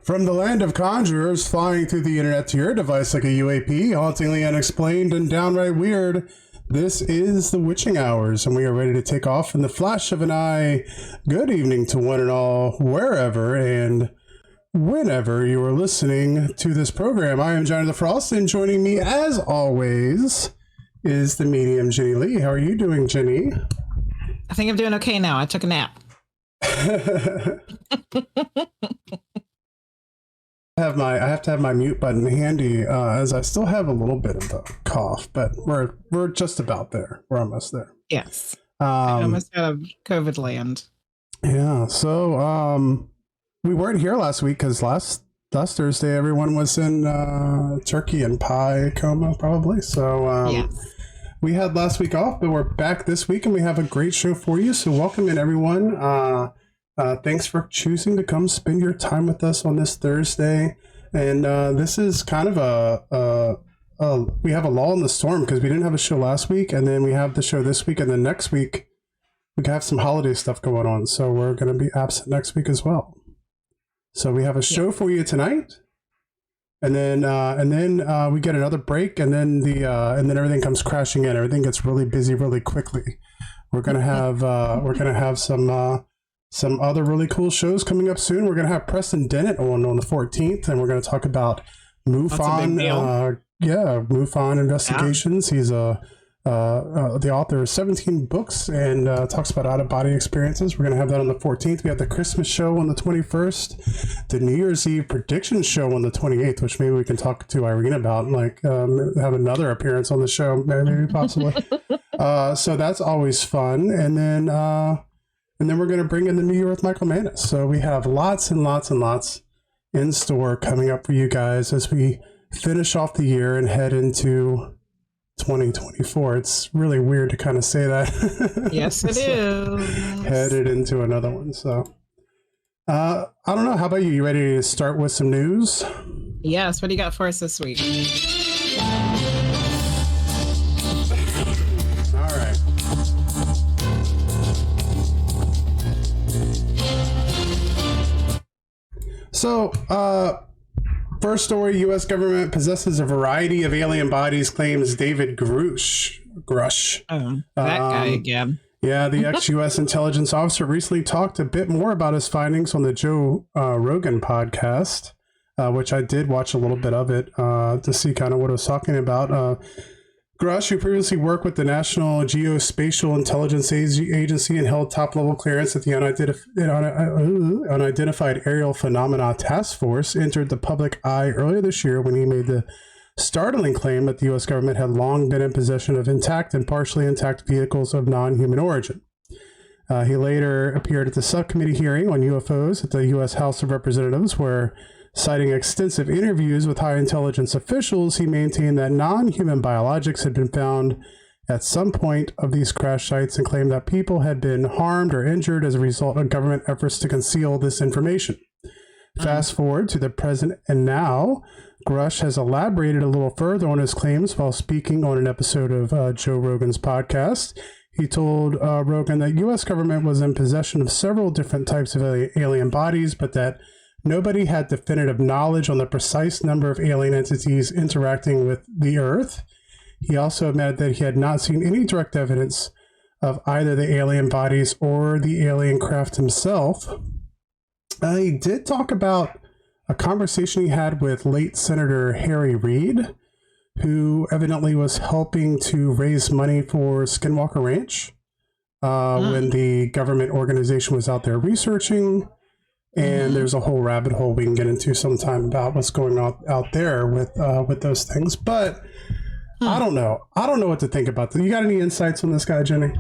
From the land of conjurers flying through the internet to your device like a UAP, hauntingly unexplained and downright weird, this is the Witching Hours, and we are ready to take off in the flash of an eye. Good evening to one and all, wherever and whenever you are listening to this program. I am Johnny the Frost, and joining me, as always, is the medium Jenny Lee. How are you doing, Jenny? I think I'm doing okay now. I took a nap. I have to have my mute button handy, as I still have a little bit of a cough, but we're just about there. We're almost there. Yes. Almost out of COVID land. Yeah. So we weren't here last week because last Thursday everyone was in turkey and pie coma probably. So Yes. We had last week off, but we're back this week and we have a great show for you. So welcome in, everyone. Thanks for choosing to come spend your time with us on this Thursday. And this is kind of we have a lull in the storm because we didn't have a show last week, and then we have the show this week, and then next week we have some holiday stuff going on. So we're going to be absent next week as well. So we have a show for you tonight, and then we get another break, and then and then everything comes crashing in. Everything gets really busy really quickly. We're gonna have some other really cool shows coming up soon. We're going to have Preston Dennett on the 14th, and we're going to talk about MUFON. MUFON investigations. Yeah. He's the author of 17 books and talks about out-of-body experiences. We're going to have that on the 14th. We have the Christmas show on the 21st, the New Year's Eve prediction show on the 28th, which maybe we can talk to Irene about, have another appearance on the show, maybe possibly. So that's always fun. And then we're going to bring in the New Year with Michael Manus. So we have lots and lots and lots in store coming up for you guys as we finish off the year and head into 2024. It's really weird to kind of say that. Yes, it is. Headed into another one. So I don't know. How about you? You ready to start with some news? Yes. What do you got for us this week? So, first story, U.S. government possesses a variety of alien bodies, claims David Grush. Oh, that guy again. Yeah, the ex-U.S. intelligence officer recently talked a bit more about his findings on the Joe Rogan podcast, which I did watch a little bit of it to see kind of what it was talking about. Grush, who previously worked with the National Geospatial Intelligence Agency and held top-level clearance at the Unidentified Aerial Phenomena Task Force, entered the public eye earlier this year when he made the startling claim that the U.S. government had long been in possession of intact and partially intact vehicles of non-human origin. He later appeared at the subcommittee hearing on UFOs at the U.S. House of Representatives, where, citing extensive interviews with high intelligence officials, he maintained that non-human biologics had been found at some point of these crash sites and claimed that people had been harmed or injured as a result of government efforts to conceal this information. Fast forward to the present and now, Grush has elaborated a little further on his claims while speaking on an episode of Joe Rogan's podcast. He told Rogan that U.S. government was in possession of several different types of alien bodies, but that nobody had definitive knowledge on the precise number of alien entities interacting with the Earth. He also admitted that he had not seen any direct evidence of either the alien bodies or the alien craft himself. He did talk about a conversation he had with late Senator Harry Reid, who evidently was helping to raise money for Skinwalker Ranch when the government organization was out there researching. And there's a whole rabbit hole we can get into sometime about what's going on out there with those things. But I don't know. I don't know what to think about this. You got any insights on this guy, Jenny?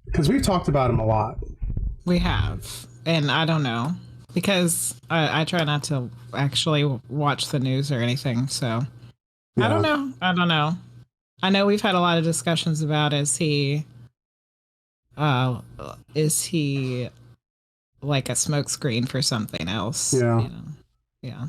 Because we've talked about him a lot. We have. And I don't know. Because I try not to actually watch the news or anything. So yeah. I don't know. I know we've had a lot of discussions about is he like a smokescreen for something else? Yeah. Yeah.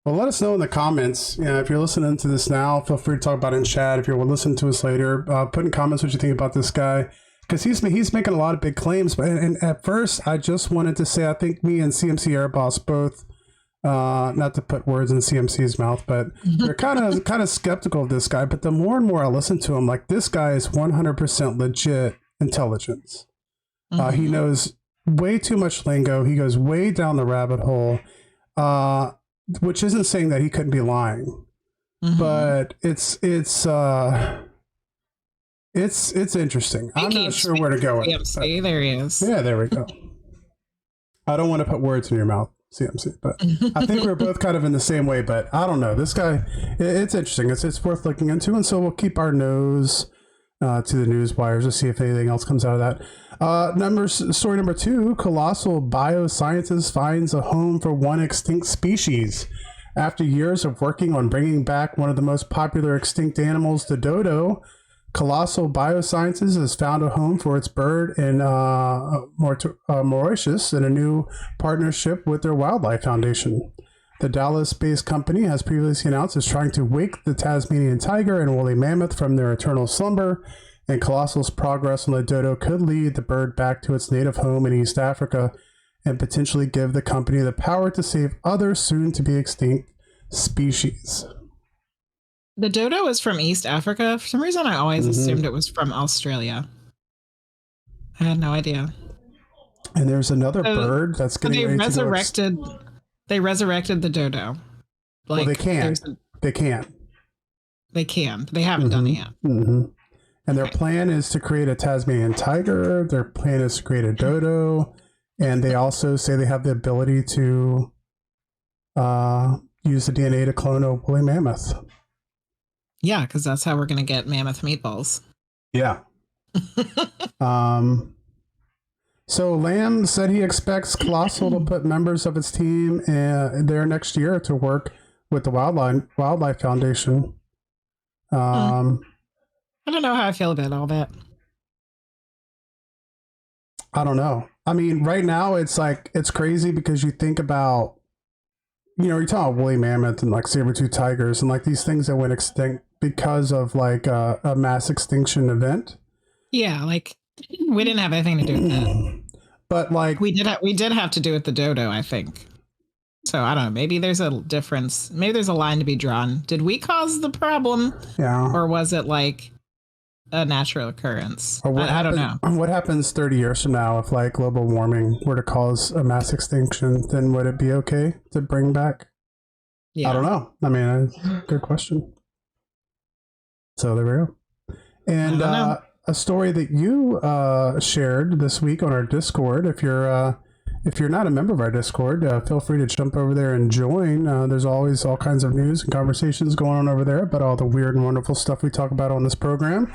Well, let us know in the comments. If you're listening to this now, feel free to talk about it in chat. If you're listening to us later, put in comments what you think about this guy. Because he's making a lot of big claims. And at first, I just wanted to say, I think me and CMC Airboss both Not to put words in CMC's mouth, but they're kind of skeptical of this guy. But the more and more I listen to him, like, this guy is 100% legit intelligence. He knows way too much lingo. He goes way down the rabbit hole, which isn't saying that he couldn't be lying, but it's interesting. I'm not sure where to go with it. There he is. Yeah, there we go. I don't want to put words in your mouth, CMC, but I think we're both kind of in the same way, but I don't know. This guy, it's interesting. It's worth looking into, and so we'll keep our nose to the news wires to see if anything else comes out of that. Story number 2, colossal bioscientist finds a home for one extinct species. After years of working on bringing back one of the most popular extinct animals, the dodo, Colossal Biosciences has found a home for its bird in Mauritius in a new partnership with their Wildlife Foundation. The Dallas-based company has previously announced it's trying to wake the Tasmanian tiger and woolly mammoth from their eternal slumber, and Colossal's progress on the dodo could lead the bird back to its native home in East Africa and potentially give the company the power to save other soon-to-be extinct species. The dodo is from East Africa. For some reason, I always assumed it was from Australia. I had no idea. And there's another bird that's getting ready to go. They resurrected the dodo. Like, well, they can. They can. They can. They haven't done it yet. And their plan is to create a Tasmanian tiger. Their plan is to create a dodo. And they also say they have the ability to use the DNA to clone a woolly mammoth. Yeah, because that's how we're going to get mammoth meatballs. Yeah. So Lamb said he expects Colossal to put members of its team there next year to work with the Wildlife Foundation. I don't know how I feel about all that. I don't know. I mean, right now it's like, it's crazy because you think about, you're talking about woolly mammoth and like saber-tooth tigers and like these things that went extinct because of like a mass extinction event. Yeah, like we didn't have anything to do with that. But like we did have to do with the dodo, I think. So I don't know. Maybe there's a difference. Maybe there's a line to be drawn. Did we cause the problem? Yeah. Or was it like a natural occurrence? I don't know. What happens 30 years from now if like global warming were to cause a mass extinction? Then would it be okay to bring back? Yeah. I don't know. I mean, good question. So there we go. And a story that you shared this week on our Discord. If you're not a member of our Discord, feel free to jump over there and join. There's always all kinds of news and conversations going on over there about all the weird and wonderful stuff we talk about on this program.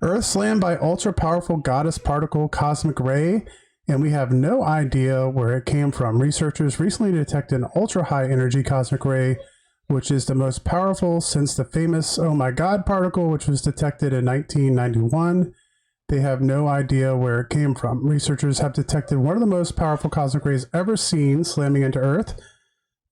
Earth slammed by ultra-powerful goddess particle cosmic ray, and we have no idea where it came from. Researchers recently detected an ultra-high energy cosmic ray, which is the most powerful since the famous Oh My God particle, which was detected in 1991. They have no idea where it came from. Researchers have detected one of the most powerful cosmic rays ever seen slamming into Earth,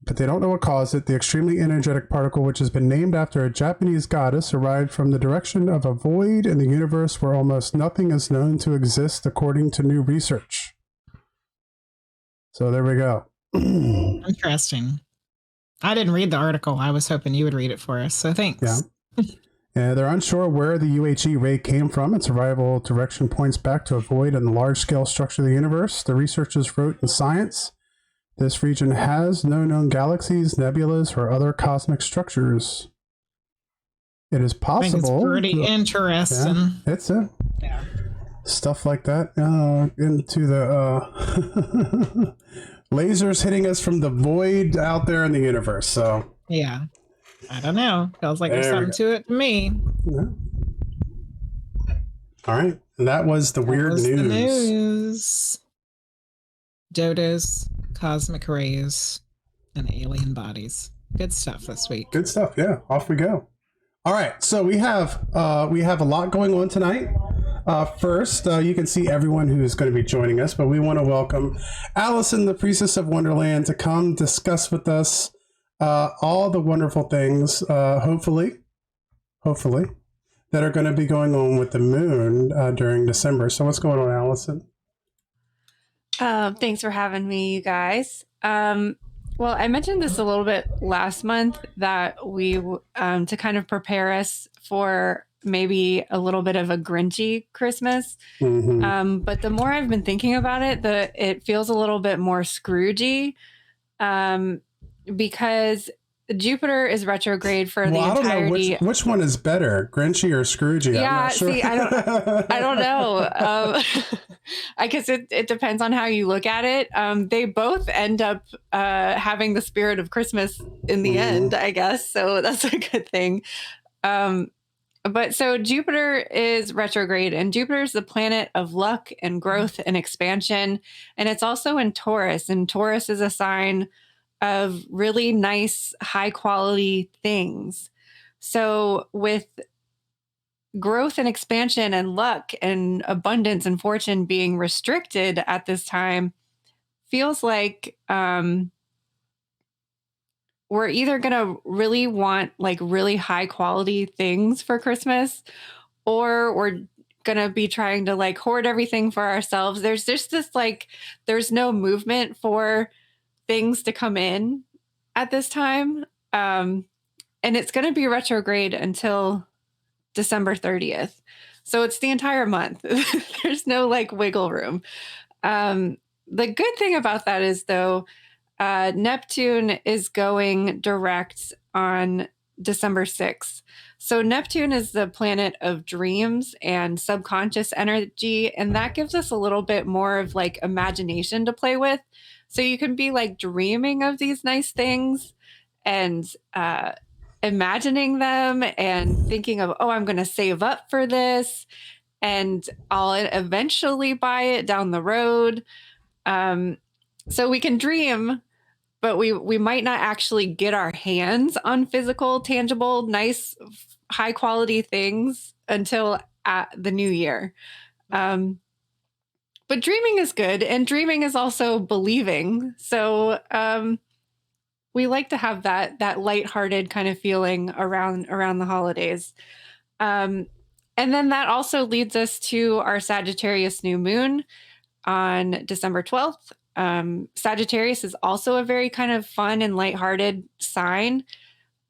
but they don't know what caused it. The extremely energetic particle, which has been named after a Japanese goddess, arrived from the direction of a void in the universe where almost nothing is known to exist, according to new research. So there we go. Interesting. I didn't read the article. I was hoping you would read it for us, so thanks. Yeah. They're unsure where the UHE ray came from. Its arrival direction points back to a void in the large-scale structure of the universe. The researchers wrote in Science, this region has no known galaxies, nebulas, or other cosmic structures. It is possible. I think it's pretty interesting. Yeah, it's it. Yeah. Stuff like that into the lasers hitting us from the void out there in the universe. So yeah. I don't know. Feels like there's something to it to me. Yeah. All right. And that was the weird news. The news. Dodos, cosmic rays, and alien bodies. Good stuff this week. Good stuff. Yeah. Off we go. All right. So we have a lot going on tonight. First, you can see everyone who is going to be joining us, but we want to welcome Allison, the Priestess of Wonderland, to come discuss with us all the wonderful things, hopefully, that are going to be going on with the moon during December. So what's going on, Allison? Thanks for having me, you guys. Well, I mentioned this a little bit last month that we, to kind of prepare us for maybe a little bit of a Grinchy Christmas. But the more I've been thinking about it, it feels a little bit more Scroogey, because Jupiter is retrograde for the entirety. I don't know which one is better, Grinchy or Scroogey. Yeah, I'm not sure. see, I don't know. I guess it depends on how you look at it. They both end up having the spirit of Christmas in the end, I guess. So that's a good thing. But so Jupiter is retrograde, and Jupiter is the planet of luck and growth and expansion. And it's also in Taurus, and Taurus is a sign of really nice, high quality things. So with growth and expansion and luck and abundance and fortune being restricted at this time, feels like we're either going to really want like really high quality things for Christmas, or we're going to be trying to like hoard everything for ourselves. There's just this like, there's no movement for things to come in at this time. And it's going to be retrograde until December 30th. So it's the entire month. There's no like wiggle room. The good thing about that is though, Neptune is going direct on December 6th. So Neptune is the planet of dreams and subconscious energy. And that gives us a little bit more of like imagination to play with. So you can be like dreaming of these nice things and imagining them and thinking of, oh, I'm going to save up for this and I'll eventually buy it down the road. So we can dream, but we might not actually get our hands on physical, tangible, nice, high quality things until at the new year. But dreaming is good, and dreaming is also believing. So we like to have that lighthearted kind of feeling around the holidays. And then that also leads us to our Sagittarius new moon on December 12th. Sagittarius is also a very kind of fun and lighthearted sign.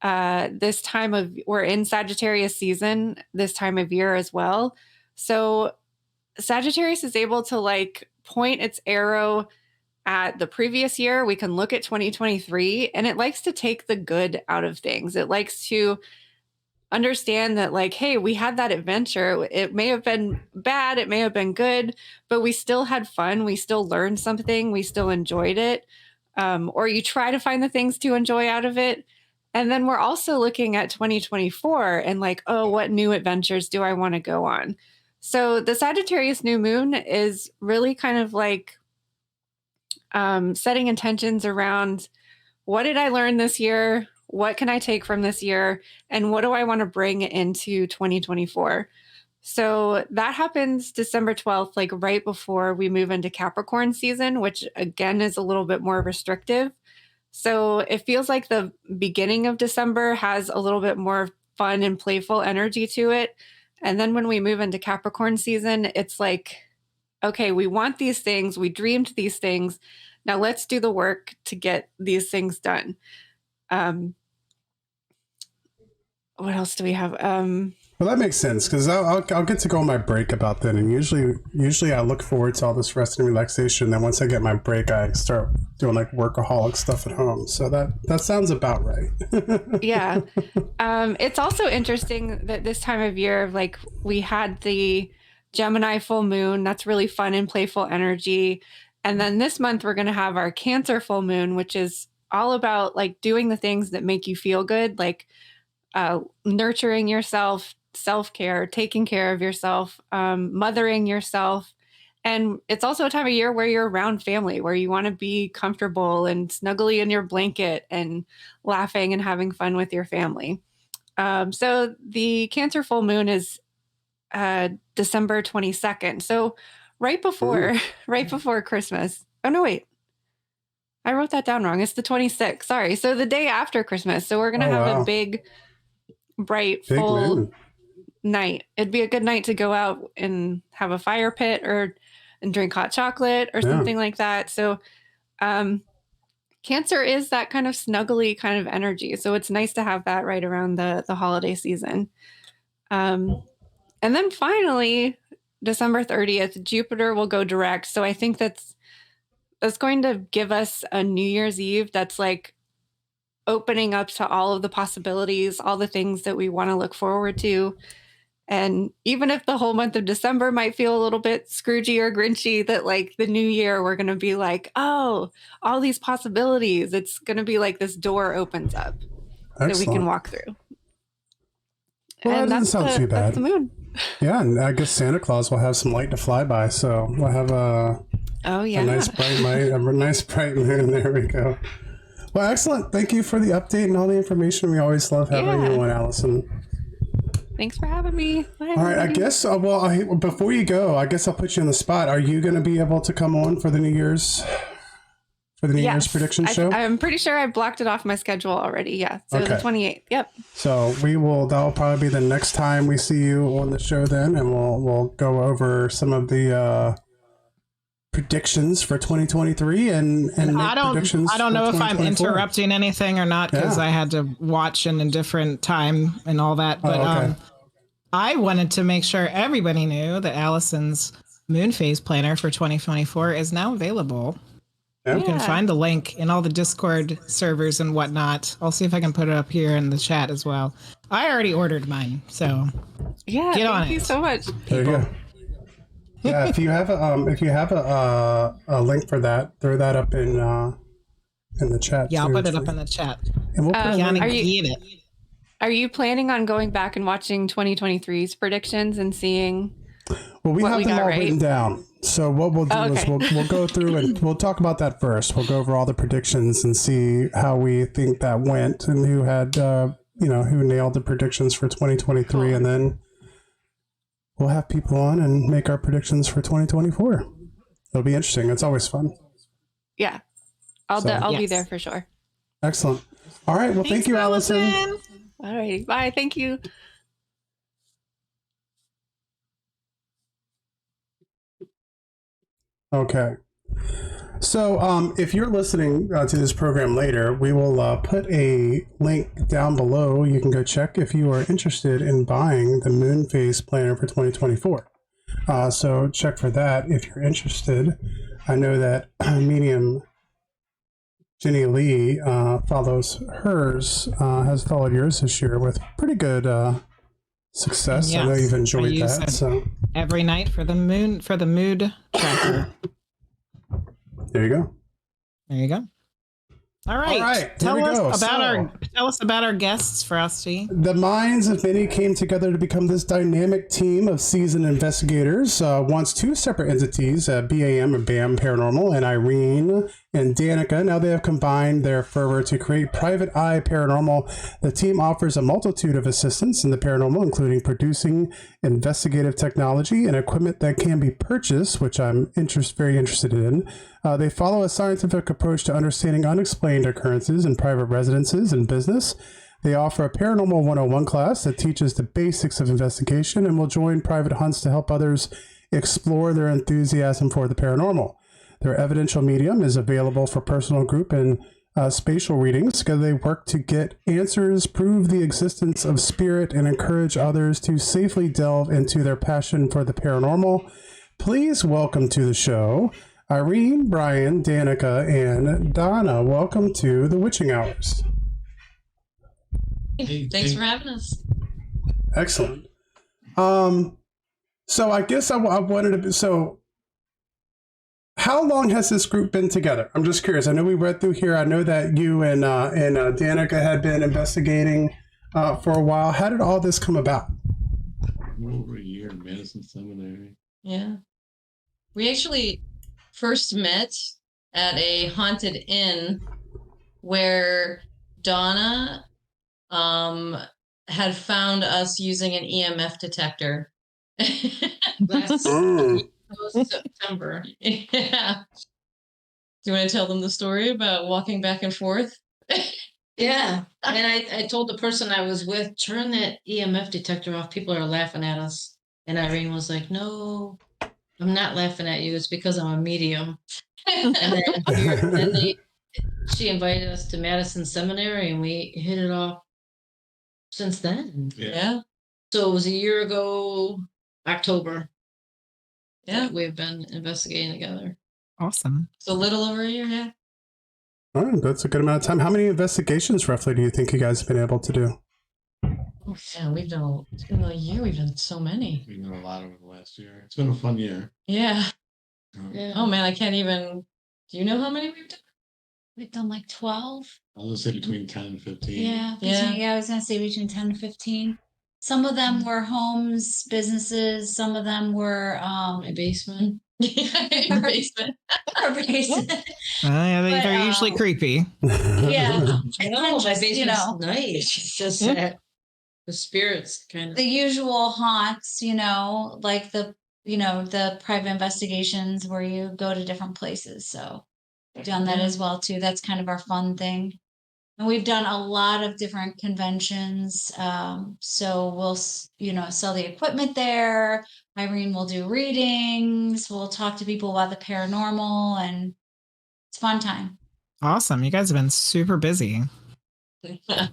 We're in Sagittarius season this time of year as well. So Sagittarius is able to like point its arrow at the previous year. We can look at 2023, and it likes to take the good out of things. It likes to understand that like, hey, we had that adventure. It may have been bad, it may have been good, but we still had fun. We still learned something. We still enjoyed it. Or you try to find the things to enjoy out of it. And then we're also looking at 2024 and like, oh, what new adventures do I want to go on? So the Sagittarius new moon is really kind of like setting intentions around, what did I learn this year? What can I take from this year? And what do I want to bring into 2024? So that happens December 12th, like right before we move into Capricorn season, which again is a little bit more restrictive. So it feels like the beginning of December has a little bit more fun and playful energy to it. And then when we move into Capricorn season, it's like, okay, we want these things. We dreamed these things. Now let's do the work to get these things done. What else do we have? Well, that makes sense, because I'll get to go on my break about then, and usually I look forward to all this rest and relaxation. Then once I get my break, I start doing like workaholic stuff at home. So that sounds about right. Yeah, it's also interesting that this time of year, like we had the Gemini full moon. That's really fun and playful energy. And then this month we're going to have our Cancer full moon, which is all about like doing the things that make you feel good, like nurturing yourself, self-care, taking care of yourself, mothering yourself. And it's also a time of year where you're around family, where you want to be comfortable and snuggly in your blanket and laughing and having fun with your family. So the Cancer full moon is December 22nd. So right before Christmas. Oh, no, wait. I wrote that down wrong. It's the 26th. Sorry. So the day after Christmas. So we're going to have a big, bright, full moon night. It'd be a good night to go out and have a fire pit and drink hot chocolate or something like that. So Cancer is that kind of snuggly kind of energy. So it's nice to have that right around the holiday season. And then finally, December 30th, Jupiter will go direct. So I think that's going to give us a New Year's Eve that's like opening up to all of the possibilities, all the things that we want to look forward to. And even if the whole month of December might feel a little bit Scroogey or Grinchy, that like the new year, we're going to be like, oh, all these possibilities. It's going to be like this door opens up that we can walk through. Well, and that doesn't sound too bad. That's the moon. Yeah, and I guess Santa Claus will have some light to fly by, so we'll have a nice bright light, a nice bright moon. There we go. Well, excellent. Thank you for the update and all the information. We always love having you on, Allison. Thanks for having me. Bye, all right, I guess, before you go, I guess I'll put you on the spot. Are you going to be able to come on for the New Year's Year's prediction show? I'm pretty sure I blocked it off my schedule already. Yeah. So the 28th. Yep. So that'll probably be the next time we see you on the show then, and we'll go over some of the predictions for 2023 and I don't know if I'm interrupting anything or not, because I had to watch in a different time and all that, but I wanted to make sure everybody knew that Allison's moon phase planner for 2024 is now available. You can find the link in all the Discord servers and whatnot. I'll see if I can put it up here in the chat as well. I already ordered mine, so get on it. Thank you so much. There you go. Yeah, if you have a link for that, throw that up in the chat. Yeah, I'll put it up in the chat. And we'll put Are you planning on going back and watching 2023's predictions and seeing? Well, we have them all written down. So what we'll do is we'll go through and we'll talk about that first. We'll go over all the predictions and see how we think that went and who had who nailed the predictions for 2023, and then we'll have people on and make our predictions for 2024. It'll be interesting. It's always fun. Yeah, I'll be there for sure. Excellent. All right. Well, thank you, Allison. All right. Bye. Thank you. Okay. So if you're listening to this program later, we will put a link down below. You can go check if you are interested in buying the Moon Phase Planner for 2024. So check for that if you're interested. I know that medium Jenny Lee follows hers, has followed yours this year with pretty good success. Yes, I know you've enjoyed that. So every night for the mood tracker. There you go. There you go. All right. Tell us about our guests, Frosty. The minds of many came together to become this dynamic team of seasoned investigators. Once two separate entities, BAM or BAM Paranormal, and Irene and Danica. Now they have combined their fervor to create Private Eye Paranormal. The team offers a multitude of assistance in the paranormal, including producing investigative technology and equipment that can be purchased, which I'm very interested in. They follow a scientific approach to understanding unexplained occurrences in private residences and business. They offer a Paranormal 101 class that teaches the basics of investigation and will join private hunts to help others explore their enthusiasm for the paranormal. Their evidential medium is available for personal, group, and spatial readings. Together they work to get answers, prove the existence of spirit, and encourage others to safely delve into their passion for the paranormal. Please welcome to the show Irene, Bryan, Danica, and Donna. Welcome to the Witching Hours. Thanks for having us. Excellent. So I guess I wanted to. So, how long has this group been together? I'm just curious. I know we read through here. I know that you and Danica had been investigating for a while. How did all this come about? Over a year in Madison Seminary. Yeah, we actually first met at a haunted inn where Donna had found us using an EMF detector last September. Yeah. Do you want to tell them the story about walking back and forth? Yeah. And I told the person I was with, turn that EMF detector off. People are laughing at us. And Irene was like, no, I'm not laughing at you. It's because I'm a medium. And then she invited us to Madison Seminary, and we hit it off since then. Yeah. So it was a year ago, October. Yeah. We've been investigating together. Awesome. So a little over a year, yeah. All right, that's a good amount of time. How many investigations roughly do you think you guys have been able to do? Oh, yeah, we've done in a year. We've done so many. We did a lot over the last year. It's been a fun year. Yeah. Yeah. Oh man, I can't even. Do you know how many we've done? We've done like 12. I'll just say between 10 and 15. Yeah. Yeah. I was going to say between 10 and 15. Some of them were homes, businesses. Some of them were My basement. In the basement. our basement. Yeah, But, they're usually creepy. Yeah. I know, my Just, basement's you know. nice. It's just Yeah. that the spirits kind of. The usual haunts, like the private investigations where you go to different places. So we've done that as well too. That's kind of our fun thing. And we've done a lot of different conventions. So we'll, sell the equipment there. Irene will do readings. We'll talk to people about the paranormal, and it's a fun time. Awesome. You guys have been super busy. Yeah.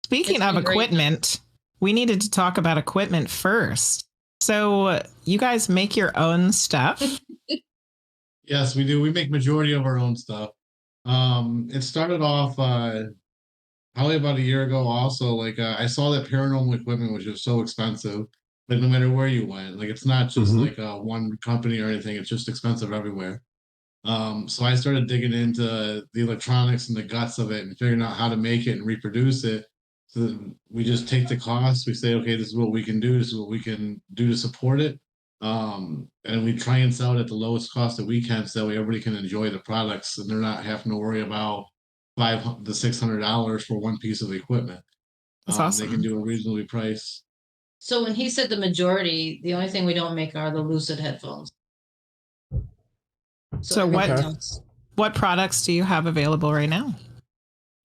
Speaking It's of been great. equipment, we needed to talk about equipment first. So you guys make your own stuff. Yes, we do. We make majority of our own stuff. It started off probably about a year ago also. Like I saw that paranormal equipment was just so expensive. Like no matter where you went, like it's not just Mhm. like one company or anything, it's just expensive everywhere. So I started digging into the electronics and the guts of it and figuring out how to make it and reproduce it. So that we just take the cost, we say, okay, this is what we can do, this is what we can do to support it. And we try and sell it at the lowest cost that we can so that way everybody can enjoy the products and they're not having to worry about $500 to $600 for one piece of equipment. That's They awesome. can do a reasonably priced. So when he said the majority, the only thing we don't make are the Lucid headphones. So what- everything else- What products do you have available right now?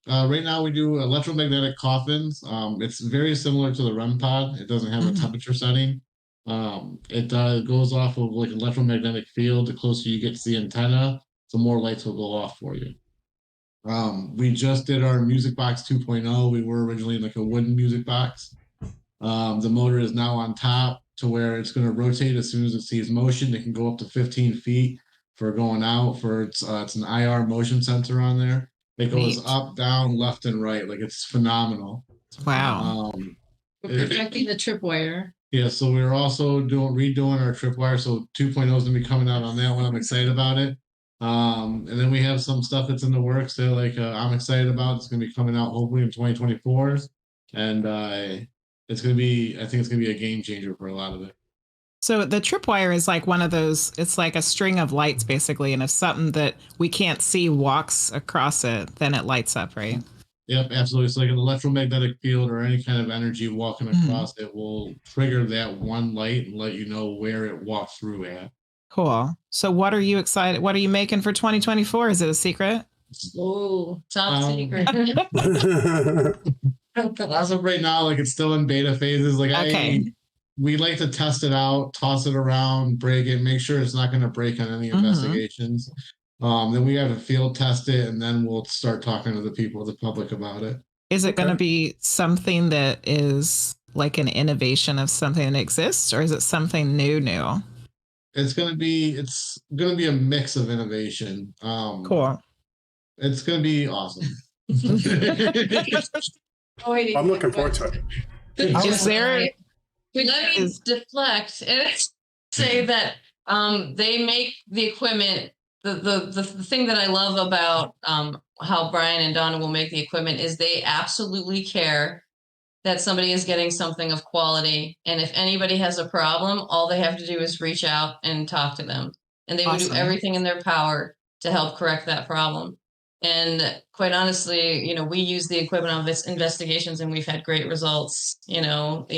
Right now we do electromagnetic coffins. It's very similar to the REM pod. It doesn't have a Mhm. temperature setting. It goes off of like electromagnetic field. The closer you get to the antenna, the more lights will go off for you. We just did our music box 2.0. We were originally like a wooden music box. The motor is now on top to where it's going to rotate as soon as it sees motion. It can go up to 15 feet for going out. It's an IR motion sensor on there. It goes Neat. up, down, left, and right. Like it's phenomenal. Wow. We're protecting the tripwire. Yeah, so we're also redoing our tripwire. So 2.0 is gonna be coming out on that one. I'm excited about it. And then we have some stuff that's in the works that I'm excited about. It's gonna be coming out hopefully in 2024. And I think it's gonna be a game changer for a lot of it. So the tripwire is like one of those, it's like a string of lights basically. And if something that we can't see walks across it, then it lights up, right? Yep, absolutely. It's like an electromagnetic field or any kind of energy walking across it will trigger that one light and let you know where it walked through at. Cool. So what are you excited? What are you making for 2024? Is it a secret? Oh, top Um, secret. As of right now, like it's still in beta phases. Like Okay. we like to test it out, toss it around, break it, make sure it's not going to break on any Mhm. investigations. Then we have to field test it, and then we'll start talking to the people, the public about it. Is it going to Okay. be something that is like an innovation of something that exists, or is it something new? It's gonna be a mix of innovation. Cool. It's gonna be awesome. I'm looking forward to it. Is there? Let me deflect and say that they make the equipment. The thing that I love about how Bryan and Donna will make the equipment is they absolutely care that somebody is getting something of quality. And if anybody has a problem, all they have to do is reach out and talk to them. And they will do Awesome. everything in their power to help correct that problem. And quite honestly, we use the equipment on this investigations and we've had great results. I don't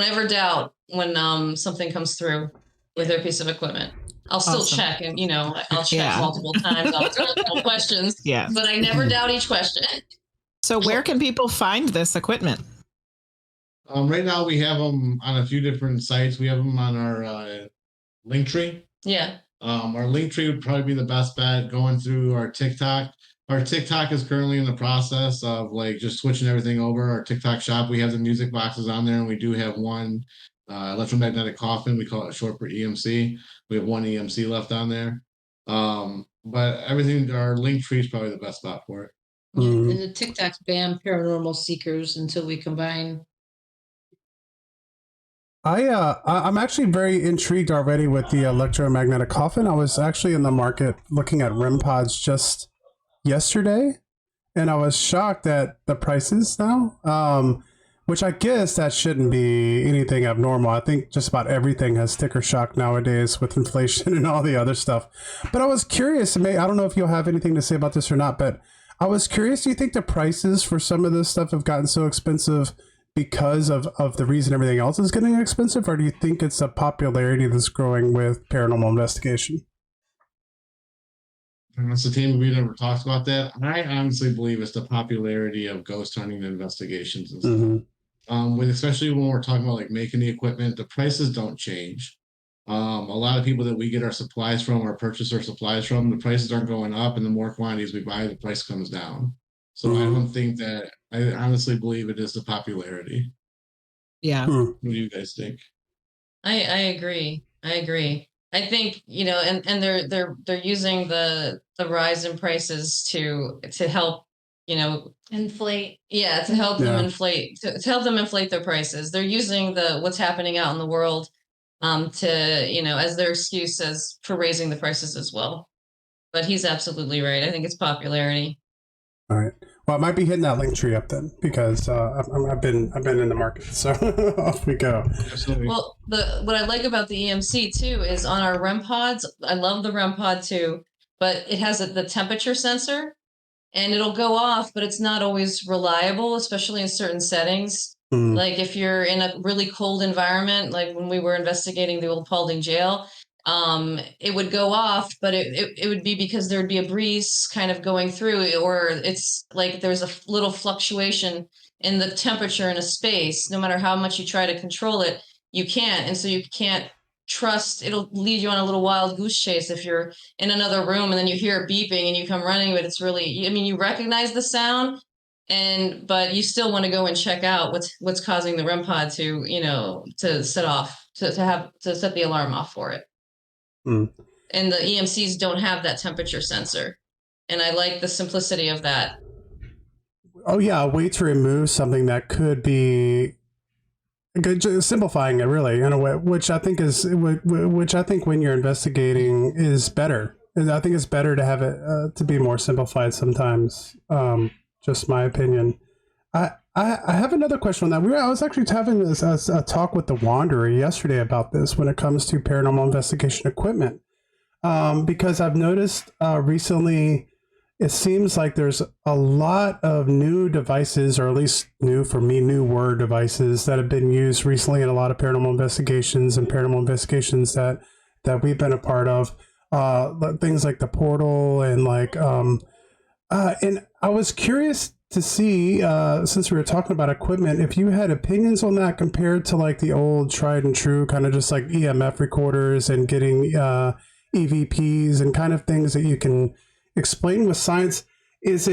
ever doubt when something comes through with their piece of equipment. I'll still Awesome. check and, I'll check Yeah. multiple times. I'll ask multiple questions, Yeah. but I never doubt each question. So where can people find this equipment? Right now we have them on a few different sites. We have them on our link tree. Yeah. Our link tree would probably be the best bet. Going through our TikTok. Our TikTok is currently in the process of like just switching everything over. Our TikTok shop, we have the music boxes on there, and we do have one electromagnetic coffin. We call it short for EMC. We have one EMC left on there. But everything, our link tree is probably the best spot for it. Yeah, and the TikTok's banned paranormal seekers until we combine. I'm actually very intrigued already with the electromagnetic coffin. I was actually in the market looking at REM pods just yesterday, and I was shocked at the prices now. Which I guess that shouldn't be anything abnormal. I think just about everything has sticker shock nowadays with inflation and all the other stuff. But I was curious, I don't know if you'll have anything to say about this or not, but I was curious, do you think the prices for some of this stuff have gotten so expensive because of the reason everything else is getting expensive, or do you think it's a popularity that's growing with paranormal investigation? That's the team. We never talked about that. I honestly believe it's the popularity of ghost hunting investigations and stuff. With especially when we're talking about like making the equipment, the prices don't change. A lot of people that we get our supplies from or purchase our supplies from, the prices aren't going up, and the more quantities we buy, the price comes down. So I don't think that. I honestly believe it is the popularity. Yeah. What do you guys think? I agree. I think, and they're using the rise in prices to help, Inflate. yeah, to help them inflate their prices. They're using what's happening out in the world to, as their excuse for raising the prices as well. But he's absolutely right. I think it's popularity. All right. Well, I might be hitting that link tree up then, because I've been in the market. So off we go. Absolutely. Well, what I like about the EMC too is on our REM pods. I love the REM pod too, but it has the temperature sensor, and it'll go off, but it's not always reliable, especially in certain settings. Like if you're in a really cold environment, like when we were investigating the old Paulding jail, it would go off, but it would be because there would be a breeze kind of going through, or it's like there's a little fluctuation in the temperature in a space. No matter how much you try to control it, you can't. And so you can't trust, it'll lead you on a little wild goose chase if you're in another room and then you hear it beeping and you come running, but it's really, you recognize the sound, but you still want to go and check out what's causing the REM pod to, to set off, to set the alarm off for it. And the EMCs don't have that temperature sensor. And I like the simplicity of that. Oh yeah, a way to remove something that could be good, simplifying it really in a way, which I think when you're investigating is better. I think it's better to have it to be more simplified sometimes. Just my opinion. I have another question on that. I was actually having a talk with the Wanderer yesterday about this when it comes to paranormal investigation equipment, because I've noticed recently it seems like there's a lot of new devices, or at least newer devices that have been used recently in a lot of paranormal investigations that we've been a part of. Things like the portal and and I was curious to see, since we were talking about equipment, if you had opinions on that compared to like the old tried and true kind of just like EMF recorders and getting EVPs and kind of things that you can explain with science. Is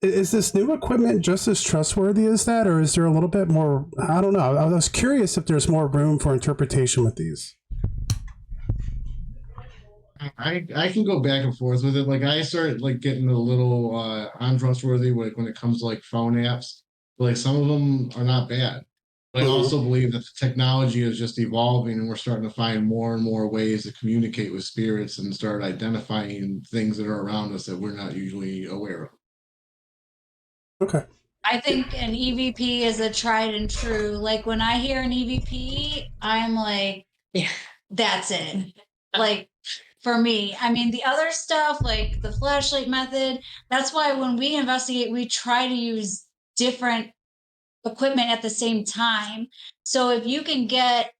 this new equipment just as trustworthy as that, or is there a little bit more? I don't know. I was curious if there's more room for interpretation with these. I can go back and forth with it. Like I started like getting a little untrustworthy when it comes to like phone apps. But, like some of them are not bad. But I also believe that the technology is just evolving, and we're starting to find more and more ways to communicate with spirits and start identifying things that are around us that we're not usually aware of. Okay. I think an EVP is a tried and true. Like when I hear an EVP, I'm like, Yeah. that's it. Like for me, the other stuff like the flashlight method, that's why when we investigate, we try to use different equipment at the same time. So if you can get,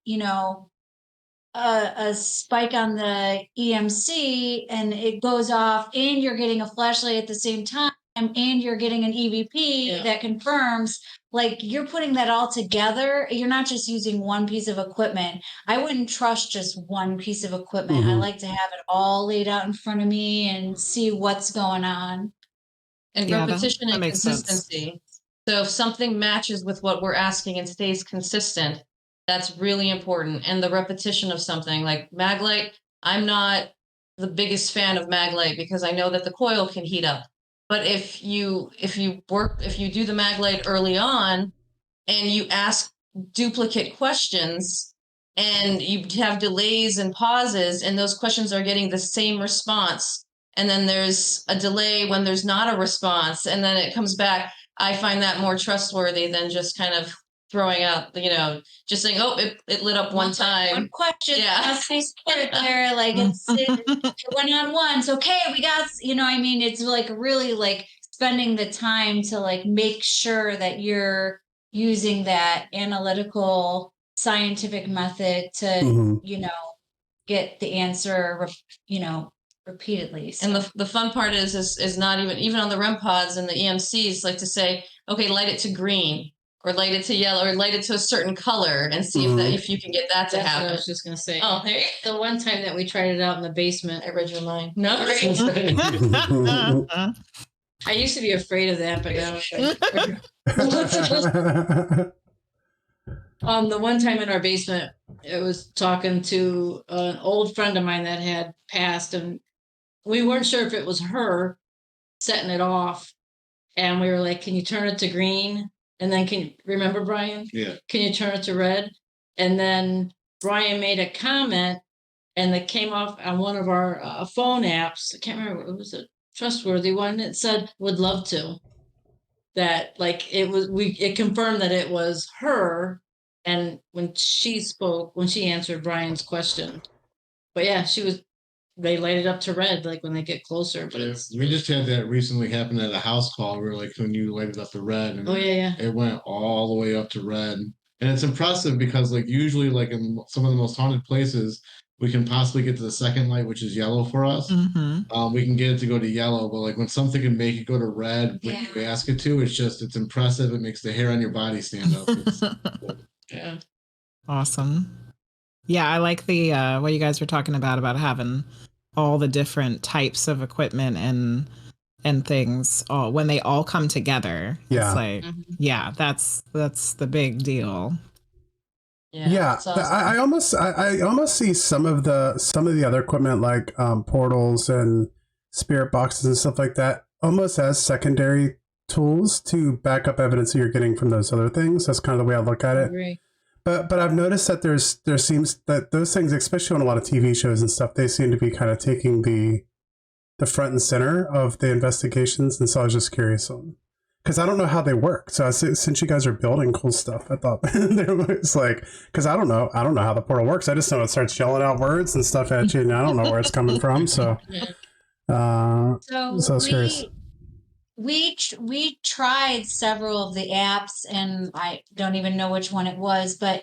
a spike on the EMC and it goes off and you're getting a flashlight at the same time, and you're getting an EVP that confirms, like you're putting that all together. You're not just using one piece of equipment. I wouldn't trust just one piece of equipment. I like to have it all laid out in front of me and see what's going on. And repetition and consistency. So if something matches with what we're asking and stays consistent, that's really important. And the repetition of something like Maglite, I'm not the biggest fan of Maglite because I know that the coil can heat up. But if you do the Maglite early on and you ask duplicate questions and you have delays and pauses and those questions are getting the same response, and then there's a delay when there's not a response and then it comes back, I find that more trustworthy than just kind of throwing out, just saying, oh, it lit up one time. One question. Must be spirit there. Like it went on once. Okay, we got, it's like really like spending the time to like make sure that you're using that analytical scientific method to, get the answer, repeatedly. So. And the fun part is not even on the REM pods and the EMCs, like to say, okay, light it to green or light it to yellow or light it to a certain color and see if you can get that to happen. What I was just going to say. Oh, there you go. The one time that we tried it out in the basement, I read your mind. No, I used to be afraid of that, but now the one time in our basement, it was talking to an old friend of mine that had passed, and we weren't sure if it was her setting it off. And we were like, can you turn it to green? And then remember Bryan? Yeah. Can you turn it to red? And then Bryan made a comment and that came off on one of our phone apps. I can't remember. It was a trustworthy one. It said, would love to. That like it confirmed that it was her. And when she answered Bryan's question, but yeah, they light it up to red, like when they get closer. But we just had that recently happen at a house call where like when you light it up to red and it went all the way up to red. And it's impressive because like usually like in some of the most haunted places, we can possibly get to the second light, which is yellow for us. Mm-hmm. We can get it to go to yellow, but like when something can make it go to red when you ask it to, it's impressive. It makes the hair on your body stand up. Yeah. Awesome. Yeah, I like the what you guys were talking about having all the different types of equipment and things when they all come together. Yeah. It's like, that's the big deal. Yeah. Awesome. I almost see some of the other equipment like portals and spirit boxes and stuff like that almost as secondary tools to back up evidence that you're getting from those other things. That's kind of the way I look at it. Agree. But I've noticed that there seems that those things, especially on a lot of TV shows and stuff, they seem to be kind of taking the front and center of the investigations. And so I was just curious because I don't know how they work. So since you guys are building cool stuff, I thought it's like, because I don't know how the portal works. I just know it starts yelling out words and stuff at you, and I don't know where it's coming from. So, so I was curious. We tried several of the apps, and I don't even know which one it was, but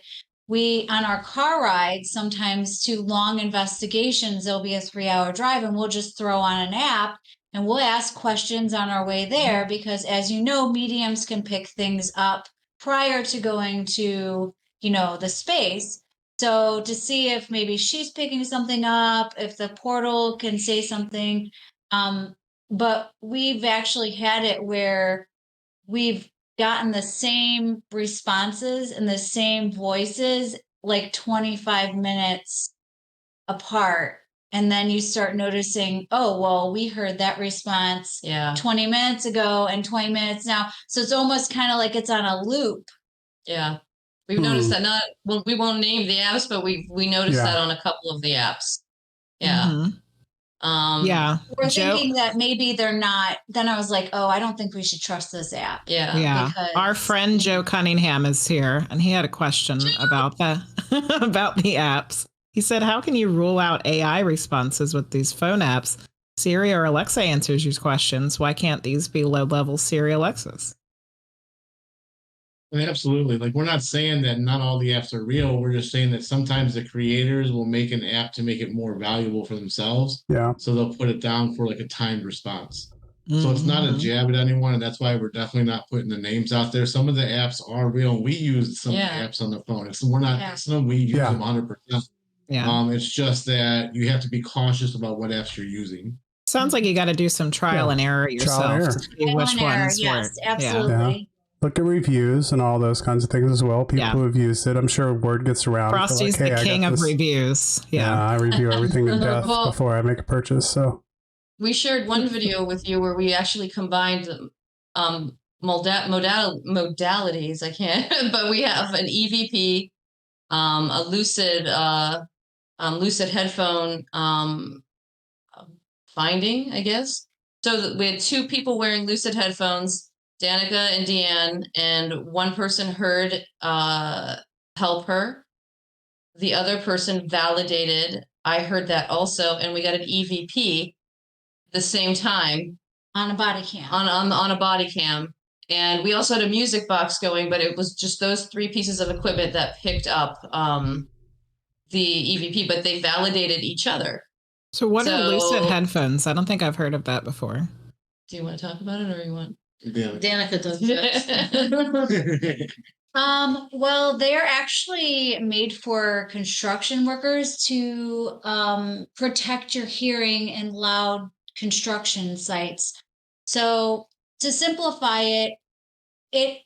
on our car rides, sometimes to long investigations, there'll be a 3-hour drive and we'll just throw on an app and we'll ask questions on our way there because, as you know, mediums can pick things up prior to going to, the space. So to see if maybe she's picking something up, if the portal can say something, but we've actually had it where we've gotten the same responses and the same voices like 25 minutes apart. And then you start noticing, oh, well, we heard that response 20 minutes ago and 20 minutes now. So it's almost kind of like it's on a loop. Yeah. We've noticed that we won't name the apps, but we noticed that on a couple of the apps. Yeah. Mm-hmm. We're thinking that maybe they're not. Then I was like, oh, I don't think we should trust this app. Yeah. Our friend Joe Cunningham is here, and he had a question about the apps. He said, how can you rule out AI responses with these phone apps? Siri or Alexa answers your questions. Why can't these be low-level Siri Alexas? Absolutely. Like, we're not saying that not all the apps are real. We're just saying that sometimes the creators will make an app to make it more valuable for themselves. Yeah. So they'll put it down for like a timed response. So it's not a Mhm. jab at anyone, and that's why we're definitely not putting the names out there. Some of the apps are real, and we use some of the Yeah. apps on the phone. We're not mixing them, we use Yeah. them 100%. Yeah. It's just that you have to be cautious about what apps you're using. Sounds like you got to do some trial and error yourself Trial and error. to see which ones Yes, work. absolutely. Look at reviews and all those kinds of things as well. People Yeah. who have used it, I'm sure word gets around. Frosty's for like, hey, the I king got of this. reviews. Yeah, Yeah. I review everything to death Well- before I make a purchase. So We shared one video with you where we actually combined modalities. I can't, but we have an EVP, a Lucid headphone finding, I guess. So we had two people wearing Lucid headphones, Danica and Deanne, and one person heard help her. The other person validated. I heard that also, and we got an EVP the same time On a body cam. on a body cam, and we also had a music box going, but it was just those three pieces of equipment that picked up the EVP, but they validated each other. So what are So- Lucid headphones? I don't think I've heard of that before. Do you want to talk about it, or you want? Yeah. Danica does that. Well, they're actually made for construction workers to protect your hearing in loud construction sites. So to simplify it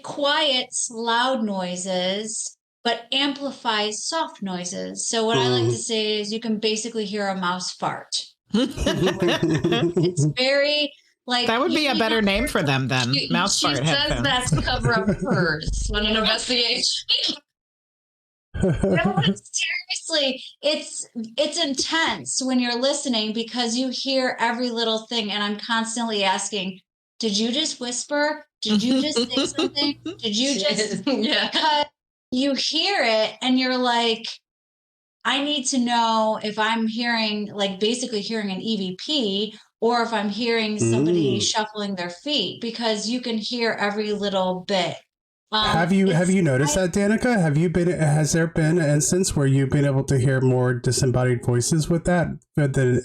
quiets loud noises but amplifies soft noises. So what I like to say is you can basically hear a mouse fart. It's very like That would be a better name for them then. Mouse She fart says headphones. that's to cover up hers when an investigation. No, but seriously, it's intense when you're listening because you hear every little thing, and I'm constantly asking, "Did you just whisper? Did you just say something? Did you just?" Yeah. Because you hear it, and you're like, "I need to know if I'm hearing, like, basically hearing an EVP, or if I'm hearing somebody shuffling their feet," because you can hear every little bit. have you noticed that, Danica? Has there been an instance where you've been able to hear more disembodied voices with that than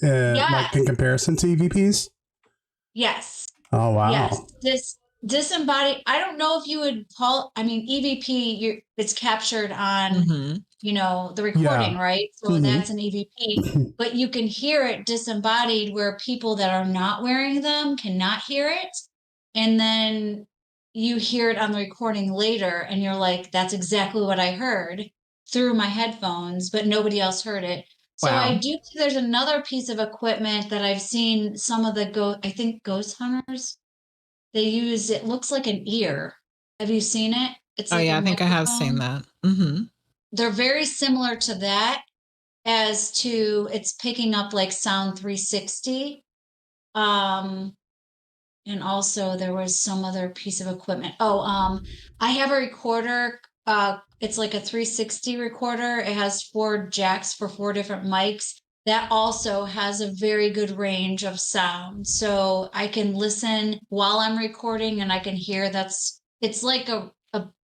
like in comparison to EVPs? Yes. Oh wow. Yes. This disembodied. I don't know if you would call. I mean, EVP. It's captured on Mhm. the recording, right? So that's an EVP. But you can hear it disembodied, where people that are not wearing them cannot hear it, and then you hear it on the recording later, and you're like, "That's exactly what I heard through my headphones," but nobody else heard it. So Wow. I do think there's another piece of equipment that I've seen some of the ghost hunters, they use. It looks like an ear. Have you seen it? It's Oh like yeah, a I think I have seen microphone. that. Mm-hmm. They're very similar to that, as to it's picking up like sound 360. And also there was some other piece of equipment. I have a recorder. It's like a 360 recorder. It has 4 jacks for 4 different mics. That also has a very good range of sound. So I can listen while I'm recording, and I can hear it's like a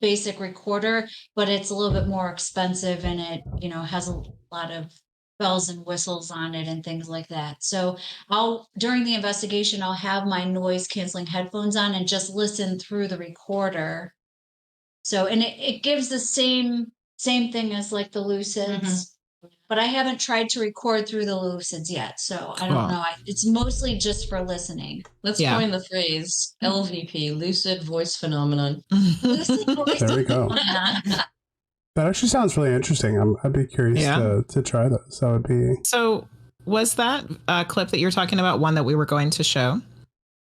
basic recorder, but it's a little bit more expensive, and it, has a lot of bells and whistles on it and things like that. So during the investigation, I'll have my noise canceling headphones on and just listen through the recorder. So, and it gives the same thing as like the Lucids, but I haven't tried to record through the Lucids yet. So I don't know. It's mostly just for listening. Let's coin the phrase LVP, lucid voice phenomenon. Lucid voice There we go. phenomenon. That actually sounds really interesting. I'd be curious to try those. That would be. So was that clip that you're talking about one that we were going to show?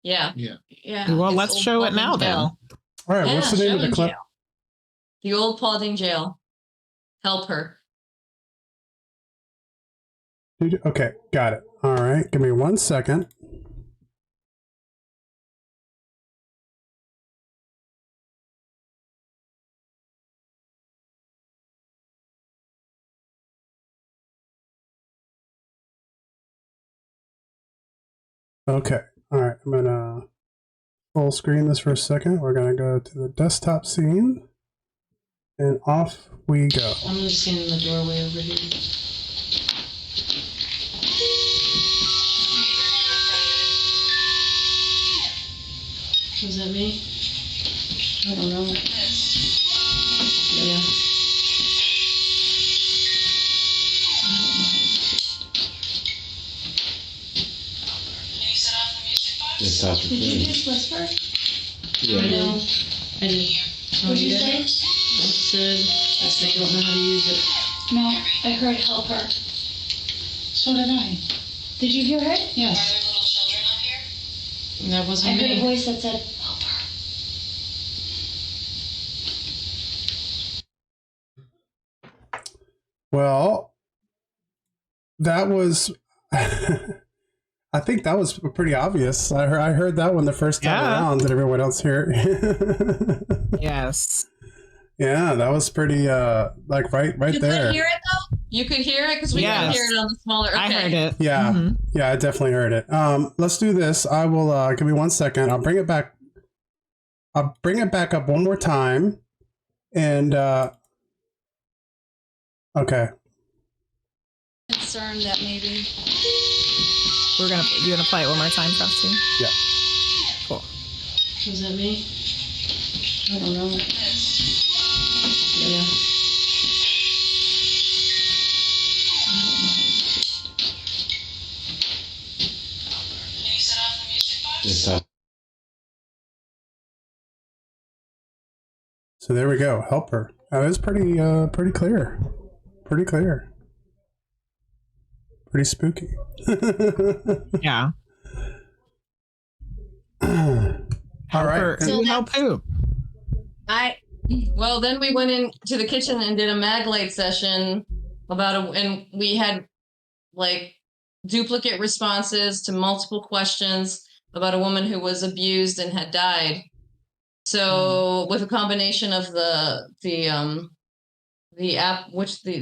Yeah. Yeah. Well, It's let's old show it now Paulding then. Jail. All right. What's the name of the clip? The old Paulding Jail. Help her. Okay, got it. All right, give me 1 second. Okay, all right, I'm gonna full screen this for a second. We're gonna go to the desktop scene, and off we go. I'm just in the doorway over here. Was that me? I don't know. Yeah. It's after Did you three. just whisper? Yeah. I know. I did. What did you say? I said I don't know how to use it. No, I heard help her. So did I. Did you hear it? Yes. And that I wasn't heard a me. voice that said, help her. Well, that was. I think that was pretty obvious. I heard that one the first time around. Did everyone else hear it? Yes. Yeah, that was pretty like right You there. could hear it though? You could hear it because we Yes. couldn't hear it on the smaller. Okay. I heard it. Yeah. Mhm. Yeah, I definitely heard it. Let's do this. I will give me 1 second. I'll bring it back. I'll bring it back up one more time. And okay. Concerned that maybe. You're gonna play it one more time, Frosty? Yeah. Cool. Was that me? I don't know. Yeah. It's after. So there we go. Help her. That was pretty clear. Pretty clear. Pretty spooky. Yeah. All right. So help who? Well, then we went into the kitchen and did a mag light session and we had like duplicate responses to multiple questions about a woman who was abused and had died. So with a combination of the app, what's the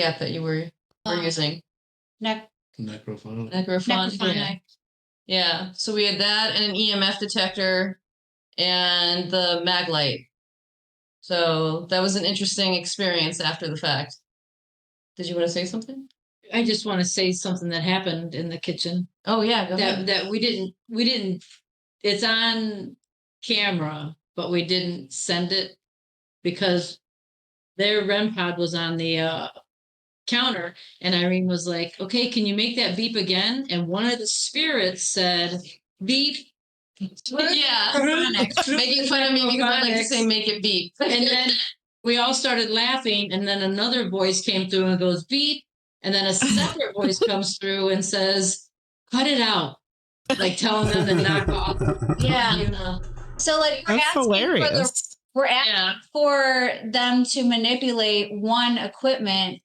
app that you were using? Necrophonic. Necrophonic. Yeah. So we had that and an EMF detector and the mag light. So that was an interesting experience after the fact. Did you want to say something? I just want to say something that happened in the kitchen. Oh yeah, go ahead. That we didn't it's on camera, but we didn't send it because their REM pod was on the counter, and Irene was like, okay, can you make that beep again? And one of the spirits said, beep. Yeah. Making fun of me because I like to say make it beep. And then we all started laughing, and then another voice came through and goes, beep. And then a separate voice comes through and says, cut it out. Like telling them to knock off. Yeah. So like That's hilarious. we're asking for them to manipulate the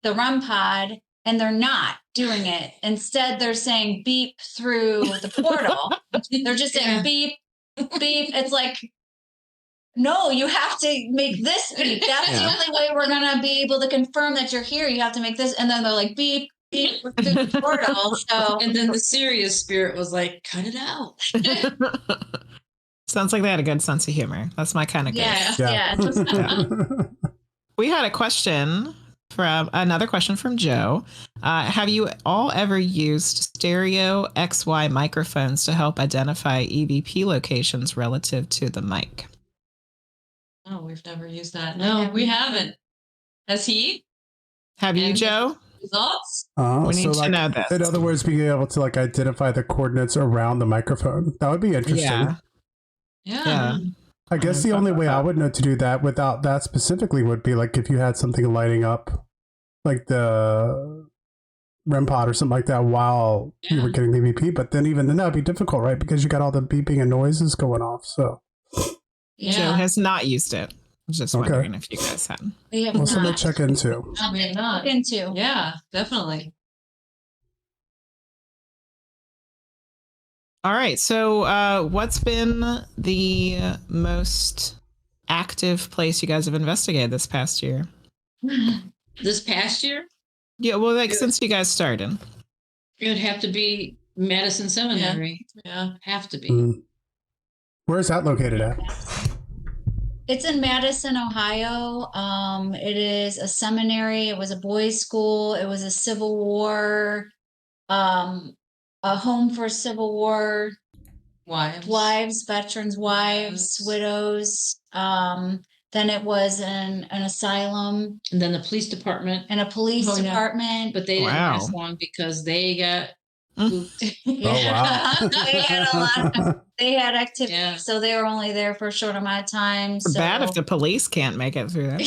REM pod, and they're not doing it. Instead, they're saying beep through the portal. They're just saying beep, beep. It's like, no, you have to make this beep. That's the only way we're gonna be able to confirm that you're here. You have to make this, and then they're like beep, beep through the portal. So And then the serious spirit was like, cut it out. Sounds like they had a good sense of humor. That's my kind of guess. yeah. We had another question from Joe. Have you all ever used stereo XY microphones to help identify EVP locations relative to the mic? Oh, we've never used that. No, we haven't. Has he? Have you, Joe? Results? We need to know this. In other words, being able to like identify the coordinates around the microphone. That would be interesting. Yeah. I guess the only way I would know to do that without that specifically would be like if you had something lighting up, like the REM pod or something like that while you were getting the EVP. But then even then, that'd be difficult, right? Because you got all the beeping and noises going off. So Joe has not used it. I was just wondering if you guys had. Well, something to check into. We have not. Yeah, definitely. All right. So what's been the most active place you guys have investigated this past year? This past year? Yeah, well, like since you guys started. It would have to be Madison Seminary. Yeah. Have to be. Where's that located at? It's in Madison, Ohio. It is a seminary. It was a boys' school. It was a Civil War, a home for Civil War wives, veterans' wives, widows. Then it was an asylum And then the police department. and a police Oh, yeah. department. But they didn't Wow. last long because they got spooked. Oh, wow. They had a lot. They had activity, Yeah. so they were only there for a short amount of time. So Bad if the police can't make it through that.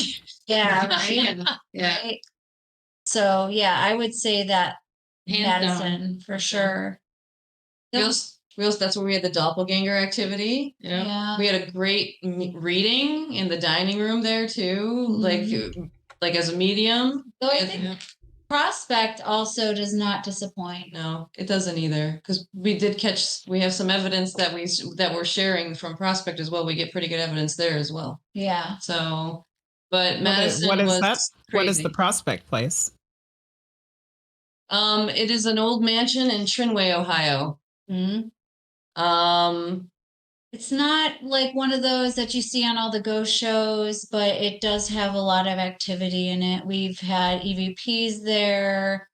yeah, right. Yeah. Right. So yeah, I would say that Hands down. Madison for sure. Real, that's where we had the doppelganger activity. Yeah. Yeah. We had a great reading in the dining room there too, like as a medium. So I And- think Prospect also does not disappoint. No, it doesn't either, because we have some evidence that we're sharing from Prospect as well. We get pretty good evidence there as well. Yeah. So, but Madison What is was that? What is crazy. the Prospect place? It is an old mansion in Trinway, Ohio. Mhm. Um, It's not like one of those that you see on all the ghost shows, but it does have a lot of activity in it. We've had EVPs there.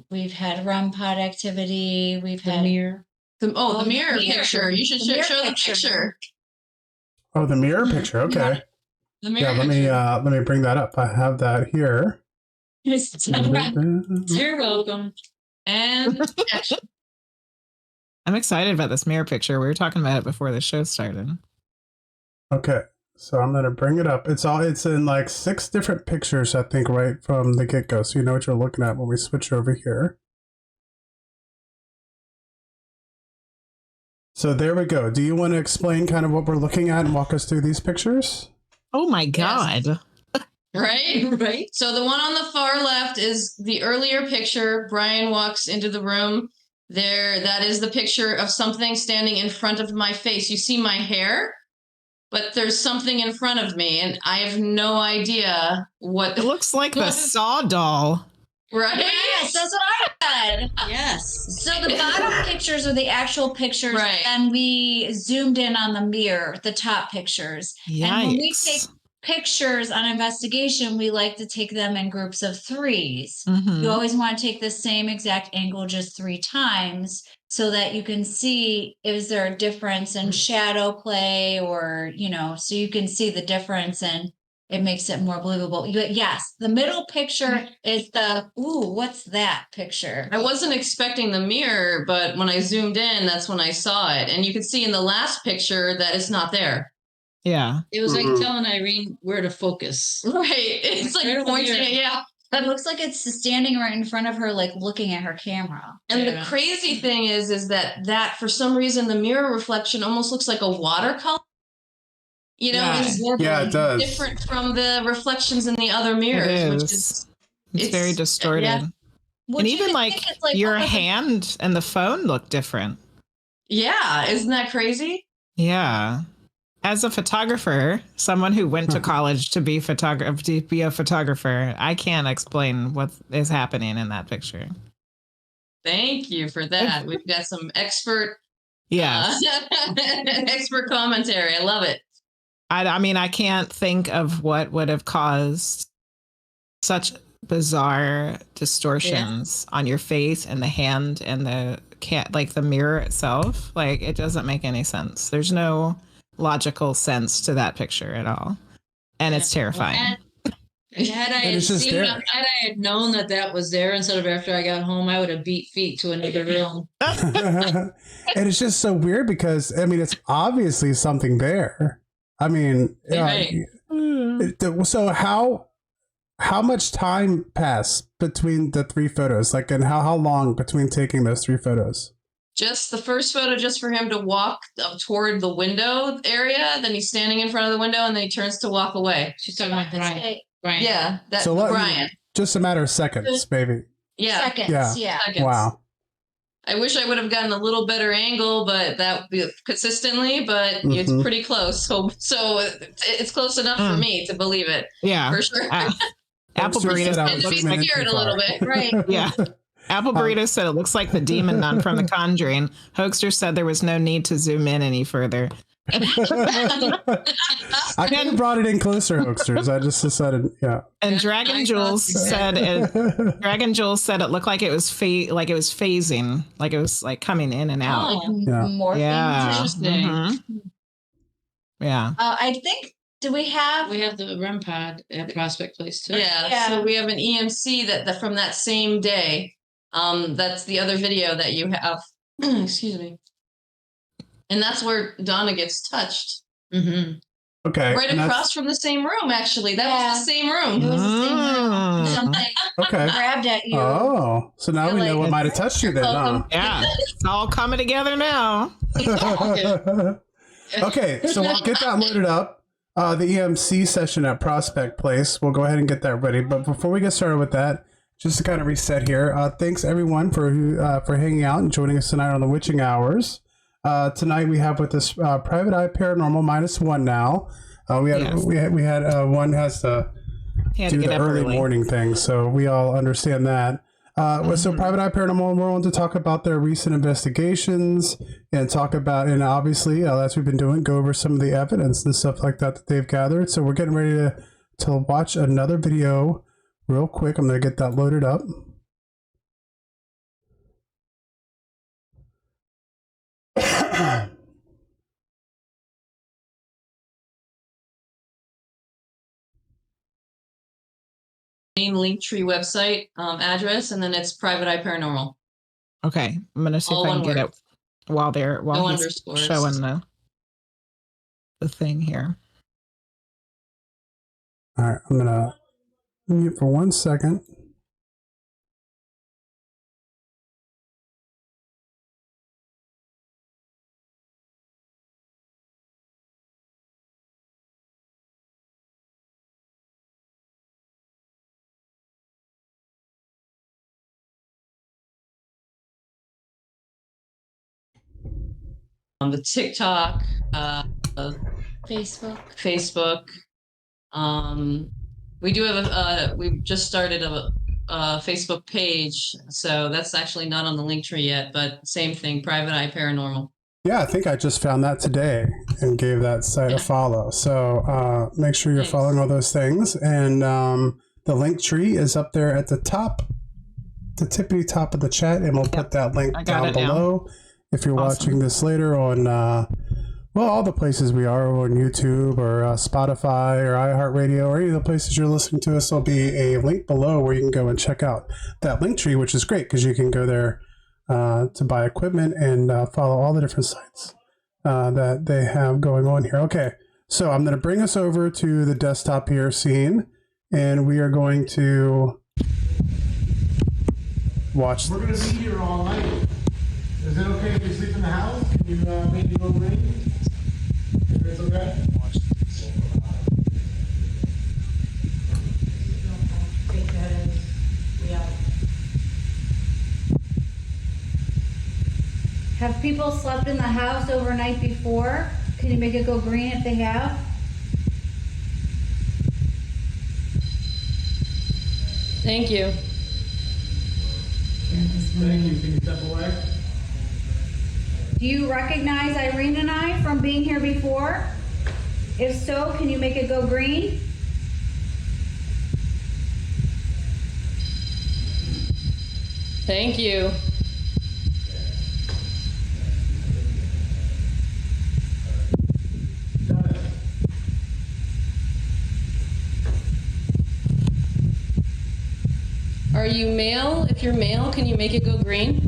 We've had REM pod activity. We've The had mirror. the the mirror mirror. picture. You should The mirror show the picture. picture. Oh, the mirror picture. Okay. The mirror Yeah, picture. let me bring that up. I have that here. You're welcome. And I'm excited about this mirror picture. We were talking about it before the show started. Okay. So I'm gonna bring it up. It's in like 6 different pictures, I think, right from the get-go. So you know what you're looking at when we switch over here. So there we go. Do you want to explain kind of what we're looking at and walk us through these pictures? Oh my God. right. So the one on the far left is the earlier picture. Bryan walks into the room. There, that is the picture of something standing in front of my face. You see my hair, but there's something in front of me, and I have no idea what. It looks like the Saw doll. Right? Yes, that's what I said. Yes. So the bottom pictures are the actual pictures, Right. and we zoomed in on the mirror, the top pictures. And when we take Yikes. pictures on investigation, we like to take them in groups of 3s. Mhm. You always want to take the same exact angle just 3 times so that you can see, is there a difference in shadow play, or, so you can see the difference, and it makes it more believable. Yes, the middle picture is what's that picture? I wasn't expecting the mirror, but when I zoomed in, that's when I saw it. And you can see in the last picture that it's not there. Yeah. It was like telling Irene where to focus. Right. It's like Right over pointing here. it, yeah. That looks like it's standing right in front of her, like looking at her camera. And Yeah. the crazy thing is that for some reason the mirror reflection almost looks like a watercolor. Yeah. Yeah, it does. different from the reflections in the other mirrors, It which is. is It's very it's- distorted. yeah. Which And you even could like, think it's your almost like- hand and the phone look different. Yeah, isn't that crazy? Yeah. As a photographer, someone who went to college to be a photographer, I can't explain what is happening in that picture. Thank you for that. We've got some expert Yeah. expert commentary. I love it. I mean, I can't think of what would have caused such bizarre distortions on your face and the hand and the mirror itself. Like, it doesn't make any sense. There's no logical sense to that picture at all. And it's terrifying. Had I And it's just there. had I had known that was there instead of after I got home, I would have beat feet to another room. And it's just so weird because, I mean, it's obviously something there. I mean, Right. so how much time passed between the 3 photos? Like, and how long between taking those 3 photos? Just the first photo, just for him to walk up toward the window area. Then he's standing in front of the window, and then he turns to walk away. She's talking about Bryan. Bryan. Yeah, that's So what- Bryan. Just a matter of seconds, baby. Yeah, Seconds, Yeah. yeah. seconds. Wow. I wish I would have gotten a little better angle, but consistently, but it's Mhm. pretty close. So it's close enough for me to believe it Yeah. for sure. Apple Folks, we Burrito said I And was to be 3 minutes scared too a little far. bit. Right. Yeah. Apple Burrito said it looks like the demon nun from The Conjuring. Hoaxer said there was no need to zoom in any further. I could have brought it in closer, Hoaxsters. I just decided, yeah. And Dragon Jules said it looked like it was phasing, like it was like coming in and out. Like Yeah. morphing. Yeah. Interesting. Yeah. I think, do we have? We have the REM pod at Prospect Place too. Yeah, so we have an EMC that from that same day. That's the other video that you have. Excuse me. And that's where Donna gets touched. Mm-hmm. Okay. Right across from the same room, actually. That was the same It room. was the same room. Something Okay. grabbed at you. Oh, so now we know what Like- might have touched you then, huh? Yeah. It's all coming together now. Okay, so we'll get that loaded up. The EMC session at Prospect Place. We'll go ahead and get that ready. But before we get started with that, just to kind of reset here, thanks everyone for hanging out and joining us tonight on the Witching Hours. Tonight we have with us Private Eye Paranormal -1 now. We had one has to He had do to get the up early morning thing, so we all understand that. So Private Eye Paranormal, we're on to talk about their recent investigations and talk about, and obviously, as we've been doing, go over some of the evidence and stuff like that they've gathered. So we're getting ready to watch another video real quick. I'm going to get that loaded up. Main Linktree website address, and then it's Private Eye Paranormal. Okay. I'm gonna see All if I can one get word. it while No he's underscores. showing the thing here. All right, I'm going to mute for 1 second. On the TikTok, Facebook. We do have we've just started a Facebook page, so that's actually not on the Linktree yet, but same thing, Private Eye Paranormal. Yeah, I think I just found that today and gave that site a follow. So make sure you're Thanks. following all those things. And the link tree is up there at the top, the tippity top of the chat, and we'll put that link I got down it now. below. If you're Awesome. watching this later on, all the places we are on YouTube or Spotify or iHeartRadio or any of the places you're listening to us, there'll be a link below where you can go and check out that link tree, which is great because you can go there to buy equipment and follow all the different sites that they have going on here. Okay, so I'm going to bring us over to the desktop here scene, and we are going to watch. We're going to be here all night. Is it okay if you sleep in the house? Can you maybe go ring? If it's okay? Have people slept in the house overnight before? Can you make it go green if they have? Thank you. Thank you. Can you step away? Do you recognize Irene and I from being here before? If so, can you make it go green? Thank you. Are you male? If you're male, can you make it go green?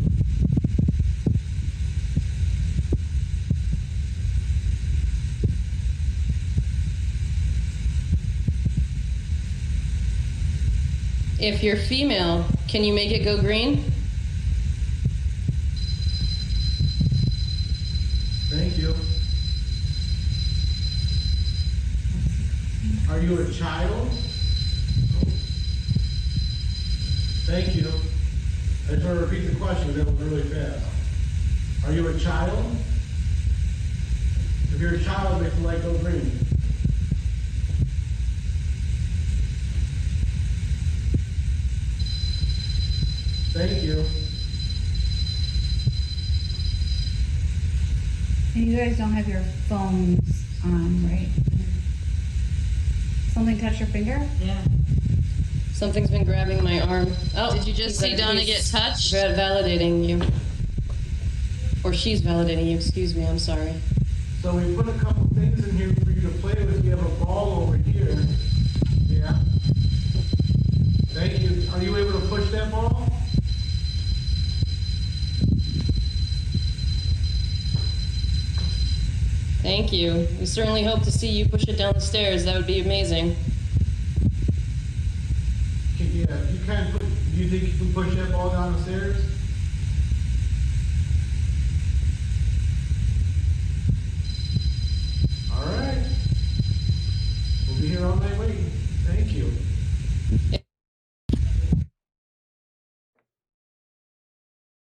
If you're female, can you make it go green? Thank you. Are you a child? Thank you. I just want to repeat the question because that was really fast. Are you a child? If you're a child, make the light go green. Thank you. And you guys don't have your phones on, right? Something touched your finger? Yeah. Something's been grabbing my arm. Oh, Did you just see Donna get touched? Validating you. Or she's validating you, excuse me, I'm sorry. So we put a couple things in here for you to play with. We have a ball over here. Yeah. Thank you. Are you able to push that ball? Thank you. We certainly hope to see you push it down the stairs. That would be amazing. Yeah, you can put, do you think you can push that ball down the stairs? All right. We'll be here all night waiting. Thank you.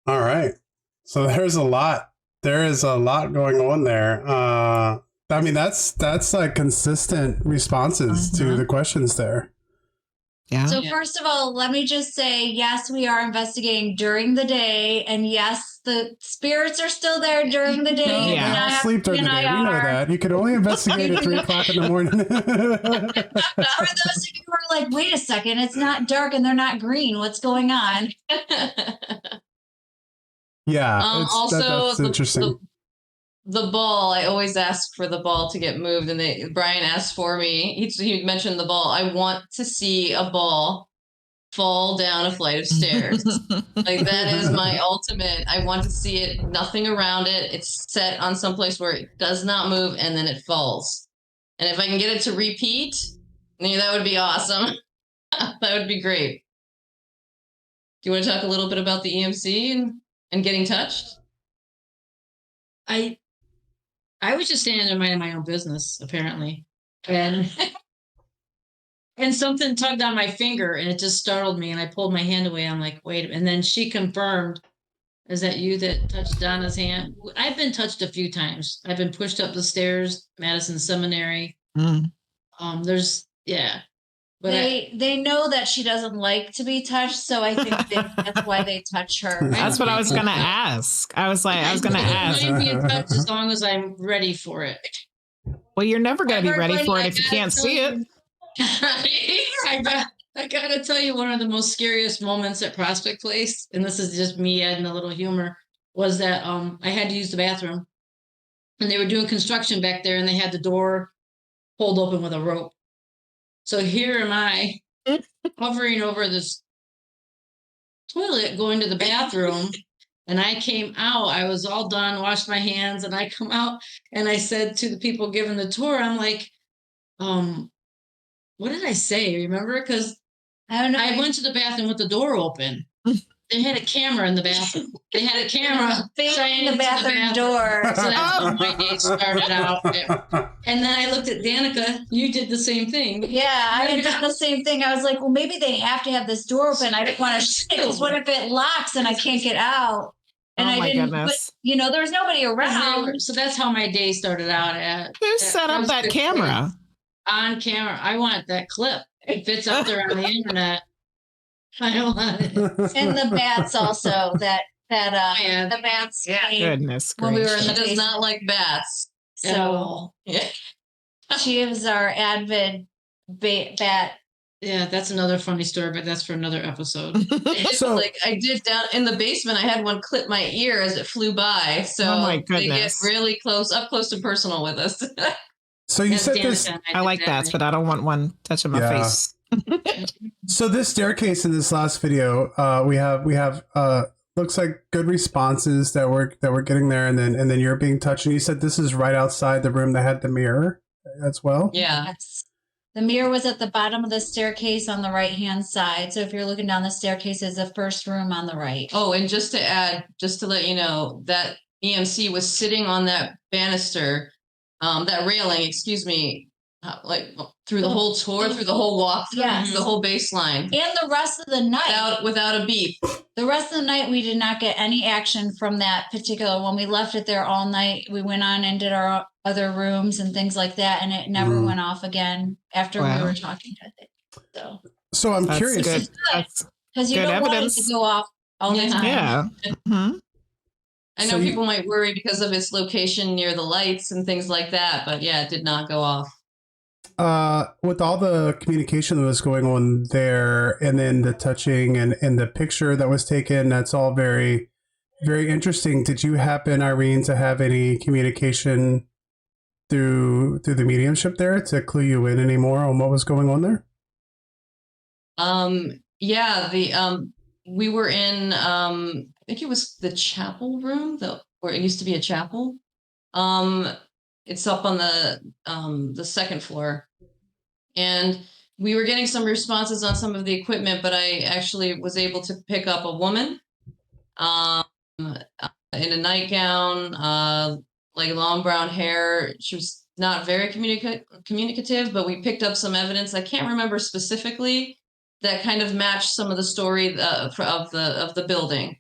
All right. So there's a lot. There is a lot going on there. I mean, that's like consistent responses to the questions there. Yeah. So first of all, let me just say, yes, we are investigating during the day, and yes, the spirits are still there during the day. Yeah. They all sleep during the day. We know that. You could only investigate at 3 o'clock in the morning. For those of you who are like, wait a second, it's not dark and they're not green. What's going on? Yeah. Also, that's interesting. The ball, I always ask for the ball to get moved, and Bryan asked for me. He mentioned the ball. I want to see a ball fall down a flight of stairs. Like, that is my ultimate. I want to see it, nothing around it. It's set on someplace where it does not move, and then it falls. And if I can get it to repeat, that would be awesome. That would be great. Do you want to talk a little bit about the EMC and getting touched? I was just standing there minding my own business, apparently. And something tugged on my finger and it just startled me and I pulled my hand away. I'm like, wait a minute. And then she confirmed, is that you that touched Donna's hand? I've been touched a few times. I've been pushed up the stairs, Madison Seminary. But they know that she doesn't like to be touched, so I think that's why they touch her. That's what I was going to ask. I was going to ask. I be in touch as long as I'm ready for it. Well, you're never going to be ready for it if you can't see it. I gotta tell you, one of the most scariest moments at Prospect Place, and this is just me adding a little humor, was that I had to use the bathroom, and they were doing construction back there, and they had the door pulled open with a rope. So here am I, hovering over this toilet, going to the bathroom, and I came out. I was all done, washed my hands, and I come out, and I said to the people giving the tour, I'm like, what did I say? Remember? Because I don't know. I went to the bathroom with the door open. They had a camera in the bathroom. They had a camera in the bathroom door. So that's how my day started out. And then I looked at Danica. You did the same thing. Yeah, I did the same thing. I was like, well, maybe they have to have this door open. I don't want to, because what if it locks and I can't get out? And I didn't, goodness. But, there was nobody around. So that's how my day started out. Who set up that camera? On camera. I want that clip. If it's out there on the internet, I don't want it. And the bats also, the bats. Yeah, goodness when we were in She the does basement. not like bats. So she is our avid bat. Yeah, that's another funny story, but that's for another episode. So, I did down in the basement, I had one clip my ear as it flew by. So Oh my they get goodness. really up close and personal with us. so you said this. I like bats, but I don't want one touching my face. So this staircase in this last video, we have looks like good responses that we're getting there, and then you're being touched, and you said this is right outside the room that had the mirror as well. Yeah. Yes. The mirror was at the bottom of the staircase on the right-hand side. So if you're looking down the staircase, is the first room on the right. Oh, and just to let you know, that EMC was sitting on that banister, that railing, excuse me, like through the whole tour, through the whole walk, Yes. the whole baseline, And the rest of the night. without a beep. The rest of the night, we did not get any action from that particular. When we left it there all night, we went on and did our other rooms and things like that, and it never went off again after we were talking to it. So I'm That's curious. good. That's Because you good don't evidence. want it to go off all the time. Yeah. Mhm. I know people might worry because of its location near the lights and things like that, but yeah, it did not go off. With all the communication that was going on there, and then the touching and the picture that was taken, that's all very, very interesting. Did you happen, Irene, to have any communication through the mediumship there to clue you in any more on what was going on there? Yeah, we were in I think it was the chapel room, where it used to be a chapel. It's up on the second floor. And we were getting some responses on some of the equipment, but I actually was able to pick up a woman in a nightgown, like long brown hair. She was not very communicative, but we picked up some evidence. I can't remember specifically, that kind of matched some of the story of the building.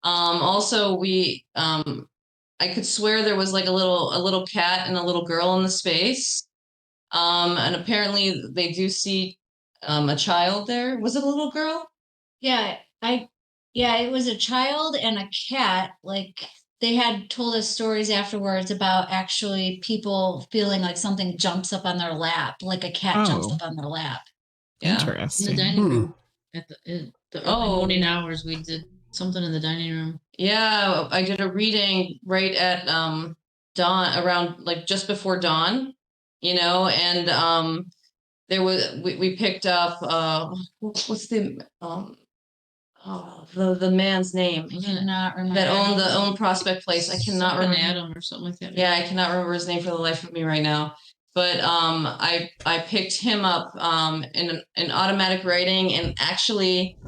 Also, I could swear there was like a little cat and a little girl in the space. And apparently they do see a child there. Was it a little girl? Yeah, it was a child and a cat. Like, they had told us stories afterwards about actually people feeling like something jumps up on their lap, like a cat jumps up on their lap. Yeah. Interesting. In the dining room at the early morning hours, we did something in the dining room. Yeah, I did a reading right at dawn, around like just before dawn, and there was we picked up what's the man's name? I cannot remember. That owned Prospect Place. I cannot remember. Adam or something like that. Yeah, I cannot remember his name for the life of me right now. But I picked him up in an automatic writing, and actually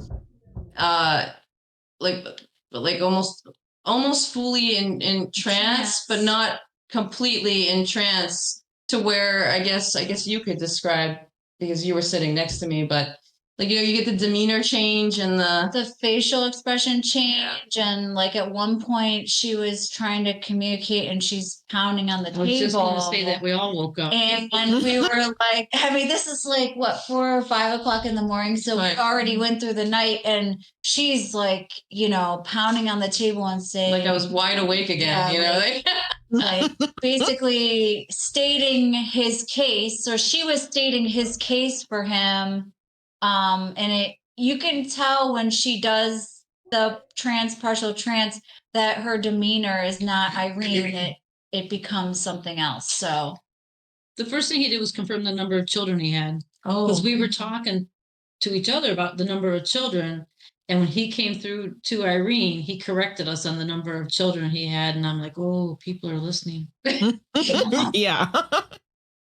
like almost fully in trance, but not completely in trance, to where I guess you could describe, because you were sitting next to me, but like, you get the demeanor change and the facial expression change. And like at one point she was trying to communicate and she's pounding on the table. I was just going to say that we all woke up. And we were like, I mean, this is like what, 4 or 5 o'clock in the morning. So we already went through the night, and she's like, pounding on the table and saying, like I was wide awake again, like basically stating his case. So she was stating his case for him. And you can tell when she does the partial trance, that her demeanor is not Irene. It becomes something else. So the first thing he did was confirm the number of children he had. Because we were talking to each other about the number of children. And when he came through to Irene, he corrected us on the number of children he had. And I'm like, oh, people are listening. Yeah.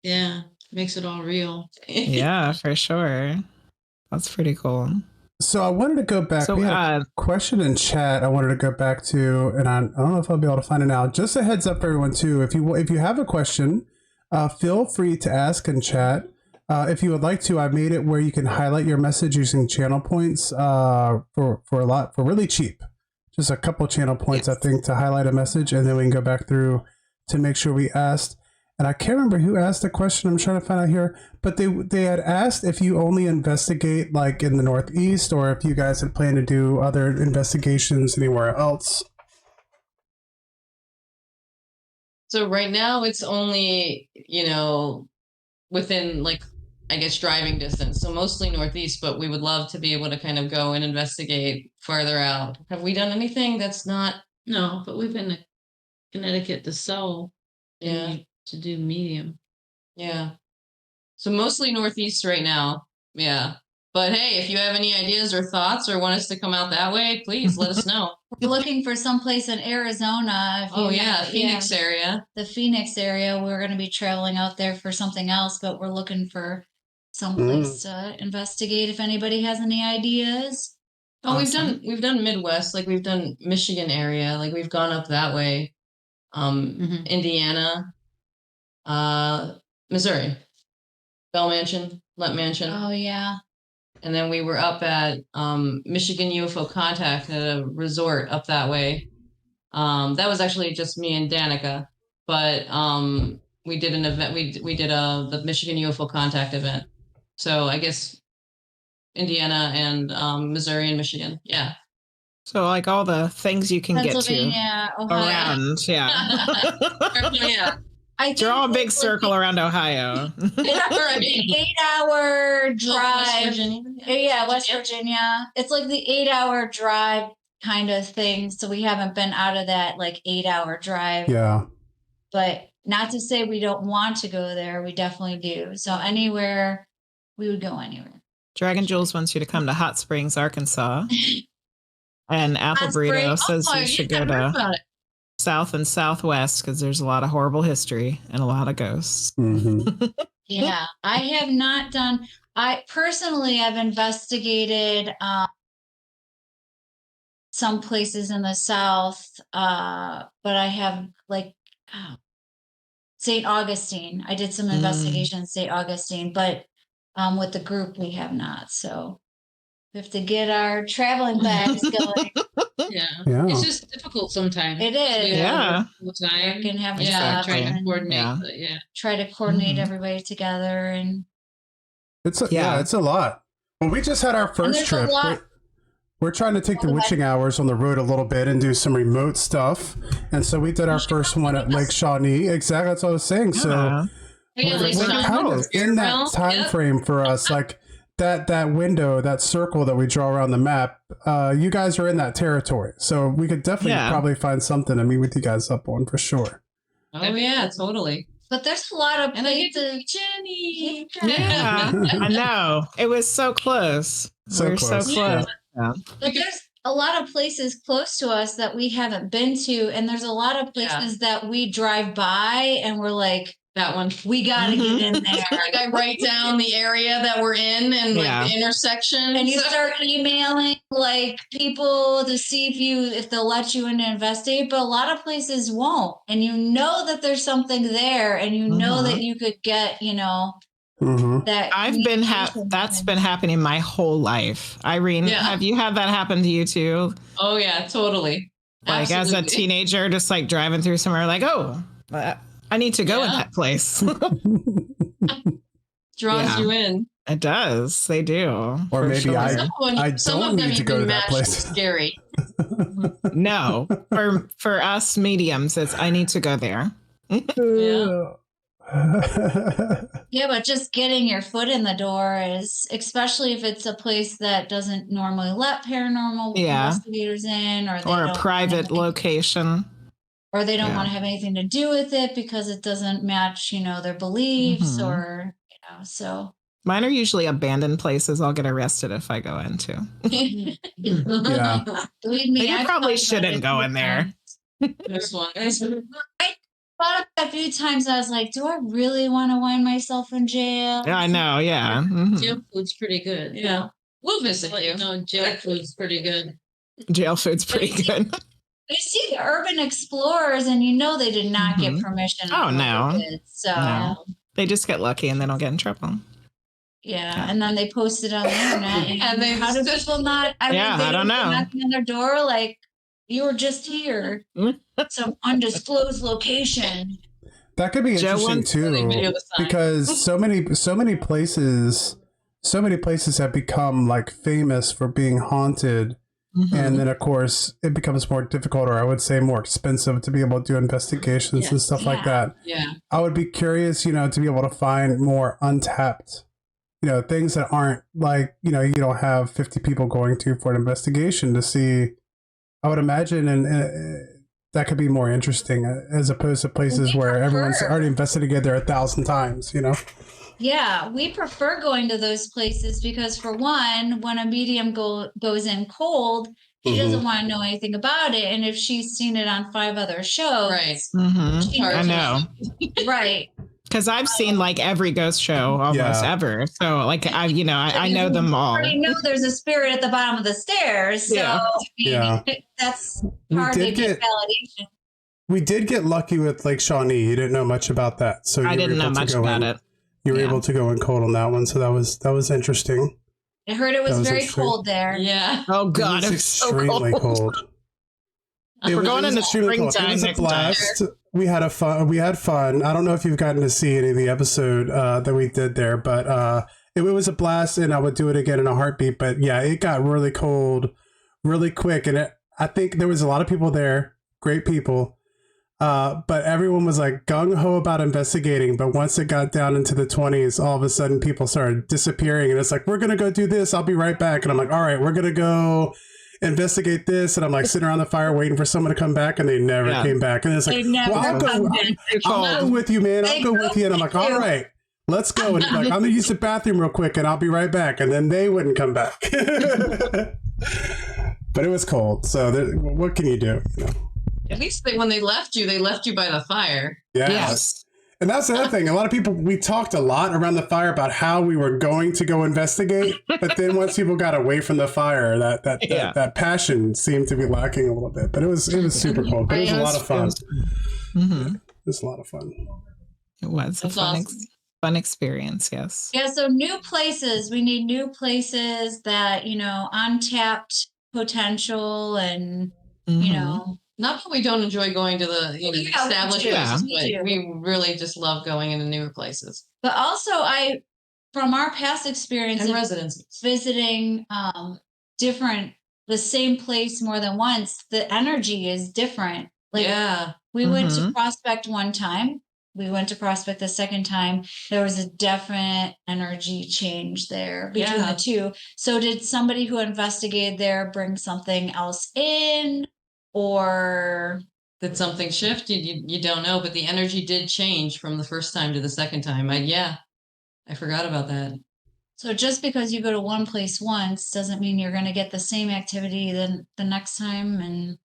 Yeah. Makes it all real. Yeah, for sure. That's pretty cool. So I wanted to go back. So, we had a question in chat I wanted to go back to, and I don't know if I'll be able to find it now. Just a heads up for everyone too. If you have a question, feel free to ask in chat. If you would like to, I made it where you can highlight your message using channel points for really cheap. Just a couple channel points, yes. I think, to highlight a message, and then we can go back through to make sure we asked. And I can't remember who asked the question. I'm trying to find out here. But they had asked if you only investigate like in the Northeast, or if you guys had planned to do other investigations anywhere else. So right now it's only, within like, I guess, driving distance. So mostly Northeast, but we would love to be able to kind of go and investigate farther out. Have we done anything that's not? No, but we've been to Connecticut to sell. Yeah. To do medium. Yeah. So mostly Northeast right now. Yeah. But hey, if you have any ideas or thoughts or want us to come out that way, please let us know. We're looking for someplace in Arizona. Phoenix area. The Phoenix area. We're going to be traveling out there for something else, but we're looking for someplace to investigate if anybody has any ideas. Oh, awesome. we've done Midwest, like we've done Michigan area, like we've gone up that way. Indiana. Missouri, Bell Mansion, Let Mansion. Oh yeah. And then we were up at Michigan UFO Contact at a resort up that way. That was actually just me and Danica, but we did an event. We did the Michigan UFO Contact event. So I guess Indiana and Missouri and Michigan. Yeah. So like all the things you can get to Pennsylvania, Ohio. around, Yeah. Draw a big circle around Ohio. It's 8-hour drive. West Virginia. Yeah, West Virginia. It's like the 8-hour drive kind of thing. So we haven't been out of that like 8-hour drive. Yeah. But not to say we don't want to go there. We definitely do. So anywhere, we would go anywhere. Dragon Jules wants you to come to Hot Springs, Arkansas. And Apple Burrito says you should go to South and Southwest because there's a lot of horrible history and a lot of ghosts. Mm-hmm. Yeah, I have not done. I've investigated some places in the South, but I have like St. Augustine. I did some investigation in St. Augustine, but with the group we have not. So we have to get our traveling bags going. Yeah. Yeah. It's just difficult sometimes. It is. Yeah. I can have a Yeah. job Trying to and coordinate. try to coordinate Mhm. everybody together and It's a lot. Well, we just had our first there's a trip. lot- We're trying to take the witching hours on the road a little bit and do some remote stuff. And so we did our first one at Lake Shawnee. Exactly, that's what I was saying. So Yeah, we're kind of in that time frame for us, like that window, that circle that we draw around the map. You guys are in that territory, so we could definitely probably find something to meet with you guys up on for sure. Oh yeah, totally. But there's a lot of And I get to places. meet Jenny. Yeah, I know. It was so close. We're so close. Yeah. But there's a lot of places close to us that we haven't been to, and there's a lot of places that we drive by and we're like, That one. we gotta get in there. Like I write down the area that we're in and like the intersection. And you start emailing like people to see if they'll let you in to investigate, but a lot of places won't. And you know that there's something there, and you know that you could get, that that's been happening my whole life. Irene, have you had that happen to you too? Oh yeah, totally. Like as a teenager, just like driving through somewhere, like, oh, I need to go in that place. Draws you in. It does. They do. Or maybe I some don't of them need to go to that place. Scary. No, for us mediums, it's I need to go there. Yeah, but just getting your foot in the door is, especially if it's a place that doesn't normally let paranormal investigators in, or a private location. Or they don't want to have anything to do with it because it doesn't match, their beliefs or, so. Mine are usually abandoned places I'll get arrested if I go into. Yeah. Believe me, You probably shouldn't go in there. This one. I thought a few times, I was like, do I really want to wind myself in jail? Yeah, I know, yeah. Mm-hmm. Jail food's pretty good. Yeah. We'll visit you. No, jail food's pretty good. Jail food's pretty good. You see the urban explorers, and they did not get permission. Oh, no. So no. They just get lucky and they don't get in trouble. Yeah, and then they post it on the internet. And they how do people not? I don't know. Knocking on their door, like you were just here, some undisclosed location. That could be interesting too, because so many places have become like famous for being haunted. Mm-hmm. And then, of course, it becomes more difficult, or I would say more expensive, to be able to do investigations and stuff like that. Yeah. I would be curious, to be able to find more untapped, things that aren't like, you don't have 50 people going to for an investigation to see. I would imagine, and that could be more interesting as opposed to places where everyone's already investigated there 1,000 times, Yeah, we prefer going to those places because, for one, when a medium goes in cold, she doesn't want to know anything about it. And if she's seen it on 5 other shows, right? I know, right? Because I've seen like every ghost show almost ever. So like I know them all. I know there's a spirit at the bottom of the stairs. So that's hard to get validation. We did get lucky with Lake Shawnee. You didn't know much about that, so I didn't know much about it. You were able to go in cold on that one, so that was interesting. I heard it was very cold there. Yeah. Oh God, it was extremely so cold. We're going in the springtime. It was a blast. We had fun. I don't know if you've gotten to see any of the episode that we did there, but it was a blast, and I would do it again in a heartbeat. But yeah, it got really cold really quick, and I think there was a lot of people there, great people. But everyone was like gung-ho about investigating. But once it got down into the 20s, all of a sudden people started disappearing. And it's like, we're going to go do this. I'll be right back. And I'm like, all right, we're going to go investigate this. And I'm like sitting around the fire waiting for someone to come back. And they never came back. And it's like, well, I'll go with you, man. I'll go with you. And I'm like, all right, let's go. And he's like, I'm going to use the bathroom real quick and I'll be right back. And then they wouldn't come back. But it was cold. So what can you do? You know? At least when they left you by the fire. Yes. And that's the other thing. A lot of people, we talked a lot around the fire about how we were going to go investigate. But then once people got away from the fire, that passion seemed to be lacking a little bit. But it was super cool. But it was a lot of fun. It was a lot of fun. It was a fun experience. Yes. Yeah. So new places. We need new places that, untapped potential and, Not that we don't enjoy going to the established places, but we really just love going into newer places. But also, from our past experience and of residences, visiting the same place more than once, the energy is different. We went to Prospect one time. We went to Prospect the second time. There was a definite energy change there between the two. So did somebody who investigated there bring something else in? Or did something shift? You don't know, but the energy did change from the first time to the second time. I forgot about that. So just because you go to one place once doesn't mean you're going to get the same activity then the next time, and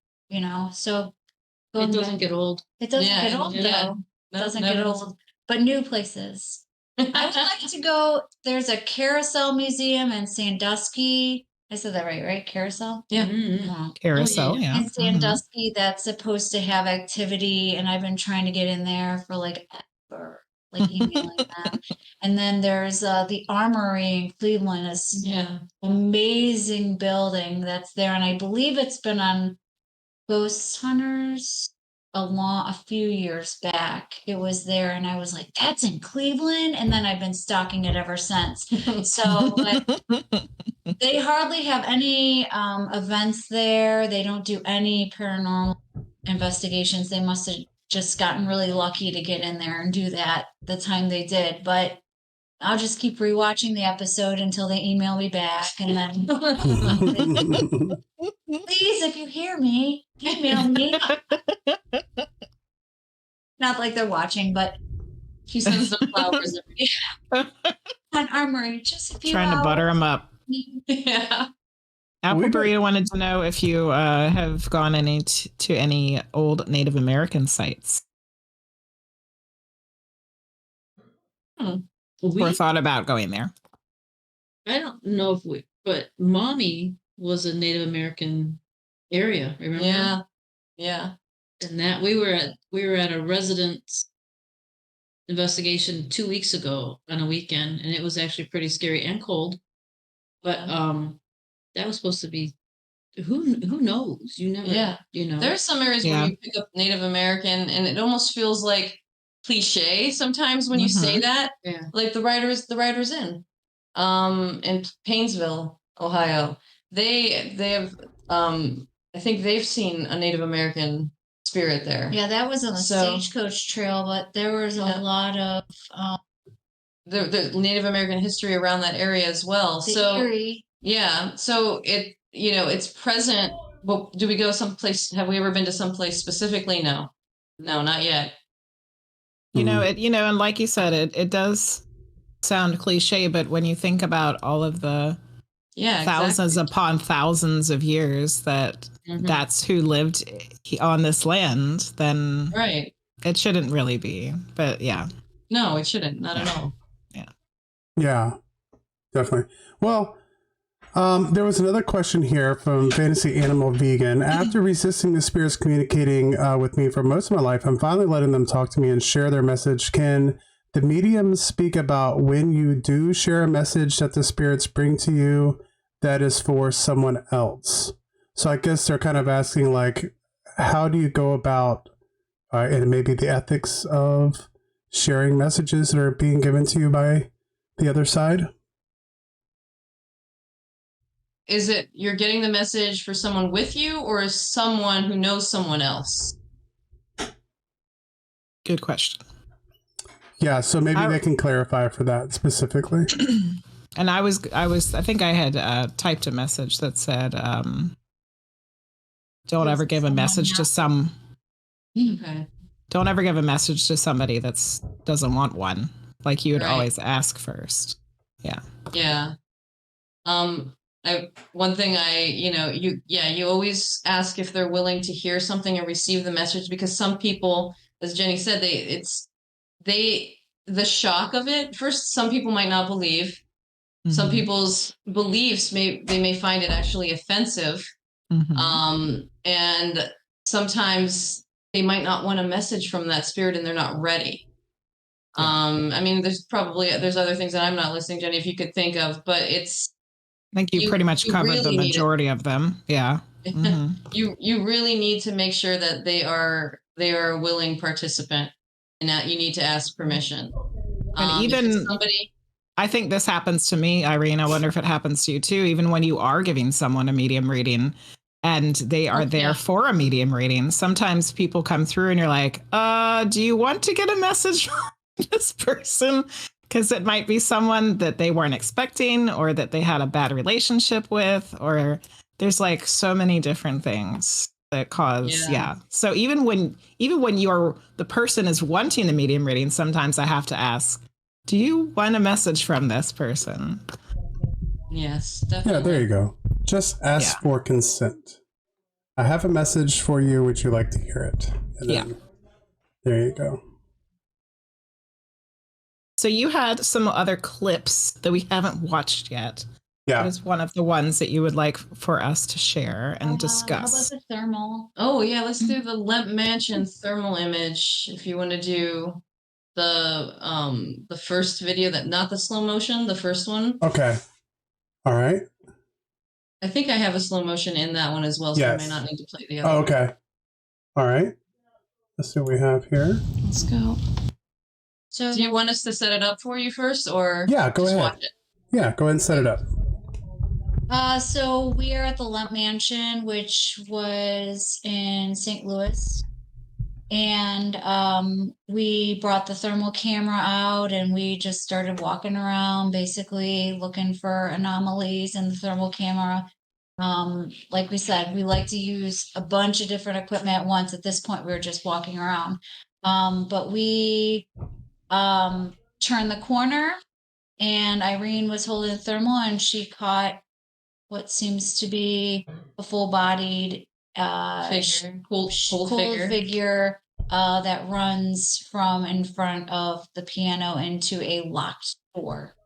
so it doesn't get old. It doesn't get old though. It doesn't get old. But new places. I would like to go. There's a carousel museum in Sandusky. I said that right? Carousel? Yeah. Carousel, yeah. In Sandusky, that's supposed to have activity, and I've been trying to get in there for ever, emailing them. And then there's the Armory in Cleveland. It's amazing building that's there, and I believe it's been on Ghost Hunters a few years back. It was there, and I was like, that's in Cleveland, and then I've been stalking it ever since. So but they hardly have any events there. They don't do any paranormal investigations. They must have just gotten really lucky to get in there and do that the time they did. But I'll just keep rewatching the episode until they email me back, and then please, if you hear me, email me. Not like they're watching, but she sends them flowers on Armory, just a few trying to butter them up. Yeah. Apple Burrito wanted to know if you have gone to any old Native American sites. Or thought about going there. I don't know but Mommy was a Native American area, remember? Yeah. And that we were at a residence investigation 2 weeks ago on a weekend, and it was actually pretty scary and cold. But that was supposed to be who knows? You never There's some areas where you pick up Native American and it almost feels like cliche sometimes when you say that. Yeah. Like the Writers Inn in Painesville, Ohio. They have I think they've seen a Native American spirit there. Yeah, that was on the Stagecoach Trail, but there was a lot of the Native American history around that area as well. Erie. Yeah, so it's present. But do we go someplace? Have we ever been to someplace specifically? No, not yet. And like you said, it does sound cliche, but when you think about all of the thousands upon thousands of years that's who lived on this land, then it shouldn't really be. But no, it shouldn't, not at all. Yeah, definitely. Well, there was another question here from Fantasy Animal Vegan. After resisting the spirits communicating with me for most of my life, I'm finally letting them talk to me and share their message. Can the mediums speak about when you do share a message that the spirits bring to you that is for someone else? So I guess they're kind of asking, how do you go about, and maybe the ethics of sharing messages that are being given to you by the other side? is it you're getting the message for someone with you, or is someone who knows someone else? Good question. Yeah, so maybe they can clarify for that specifically. And I think I had typed a message that said, don't ever give a message to Okay. don't ever give a message to somebody doesn't want one. Like, you would Right. always ask first. Yeah. Yeah. One thing you always ask if they're willing to hear something and receive the message, because some people, as Jenny said, the shock of it, first, some people might not believe. Some people's beliefs may find it actually offensive. And sometimes they might not want a message from that spirit and they're not ready. I mean, there's other things that I'm not listening, Jenny, if you could think of, but I think you pretty much covered really the majority of them. Yeah. You really need to make sure that they are a willing participant, and that you need to ask permission. And even I think this happens to me, Irene. I wonder if it happens to you too. Even when you are giving someone a medium reading and they are there for a medium reading, sometimes people come through and you're like, do you want to get a message from this person? Because it might be someone that they weren't expecting, or that they had a bad relationship with, or there's like so many different things that cause. Yeah. So even when the person is wanting the medium reading, sometimes I have to ask, do you want a message from this person? Yes, definitely. Yeah, there you go. Just ask for consent. I have a message for you. Would you like to hear it? And then, there you go. So you had some other clips that we haven't watched yet. Yeah. What is one of the ones that you would like for us to share and discuss? How about the thermal? Oh, yeah, let's do the Lemp Mansion thermal image. If you want to do the first video, that not the slow motion, the first one. Okay. All right. I think I have a slow motion in that one as well, so I may not need to play the other. Oh, okay. All right. Let's see what we have here. Let's go. So, do you want us to set it up for you first, or go ahead. Watch it? Yeah, go ahead and set it up. So we are at the Lemp Mansion, which was in St. Louis. And we brought the thermal camera out and we just started walking around, basically looking for anomalies in the thermal camera. Like we said, we like to use a bunch of different equipment at once. At this point, we were just walking around. But we turned the corner and Irene was holding the thermal and she caught what seems to be a full-bodied cool figure that runs from in front of the piano into a locked door.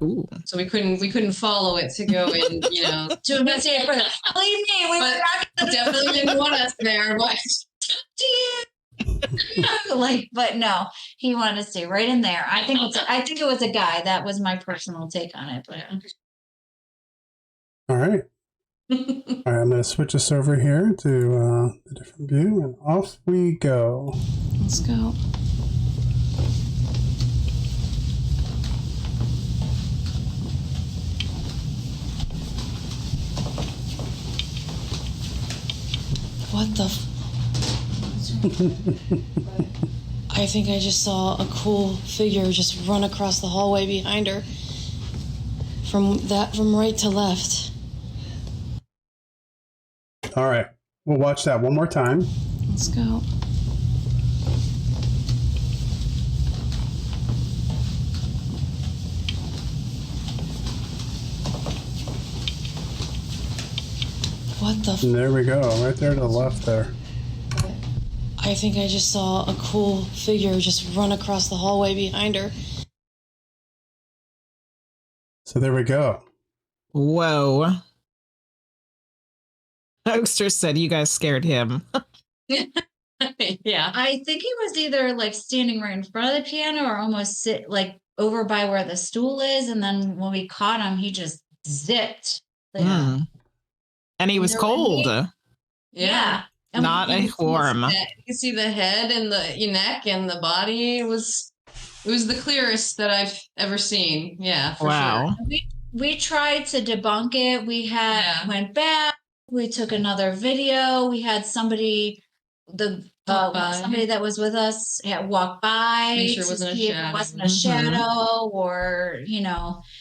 Ooh. So we couldn't follow it to go in, to investigate further. Believe me, we were not definitely didn't want us there, but but no, he wanted to stay right in there. I think it was a guy. That was my personal take on it. But all right. All right, I'm going to switch us over here to the different view, and off we go. Let's go. What the I think I just saw a cool figure just run across the hallway behind her. From right to left. All right. We'll watch that one more time. Let's go. What the And there we go. Right there to the left there. I think I just saw a cool figure just run across the hallway behind her. So there we go. Whoa. Oakster said you guys scared him. Yeah. I think he was either like standing right in front of the piano or almost over by where the stool is. And then when we caught him, he just zipped. And he was cold. Yeah. Not a worm. You can see the head and the neck and the body. It was the clearest that I've ever seen. Yeah. For wow. Sure. we tried to debunk it. We went back. We took another video. We had somebody somebody that was with us walk by Make sure it to wasn't a see if it shadow. wasn't a shadow, or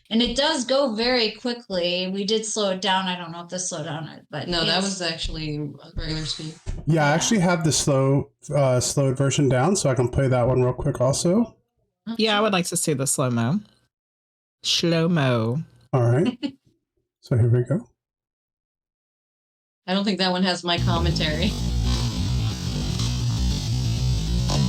and it does go very quickly. We did slow it down. I don't know if the slowdown, but No, that was actually regular speed. Yeah, I actually have the slowed version down, so I can play that one real quick also. Yeah, I would like to see the slow-mo. Slow-mo. All right. So here we go. I don't think that one has my commentary.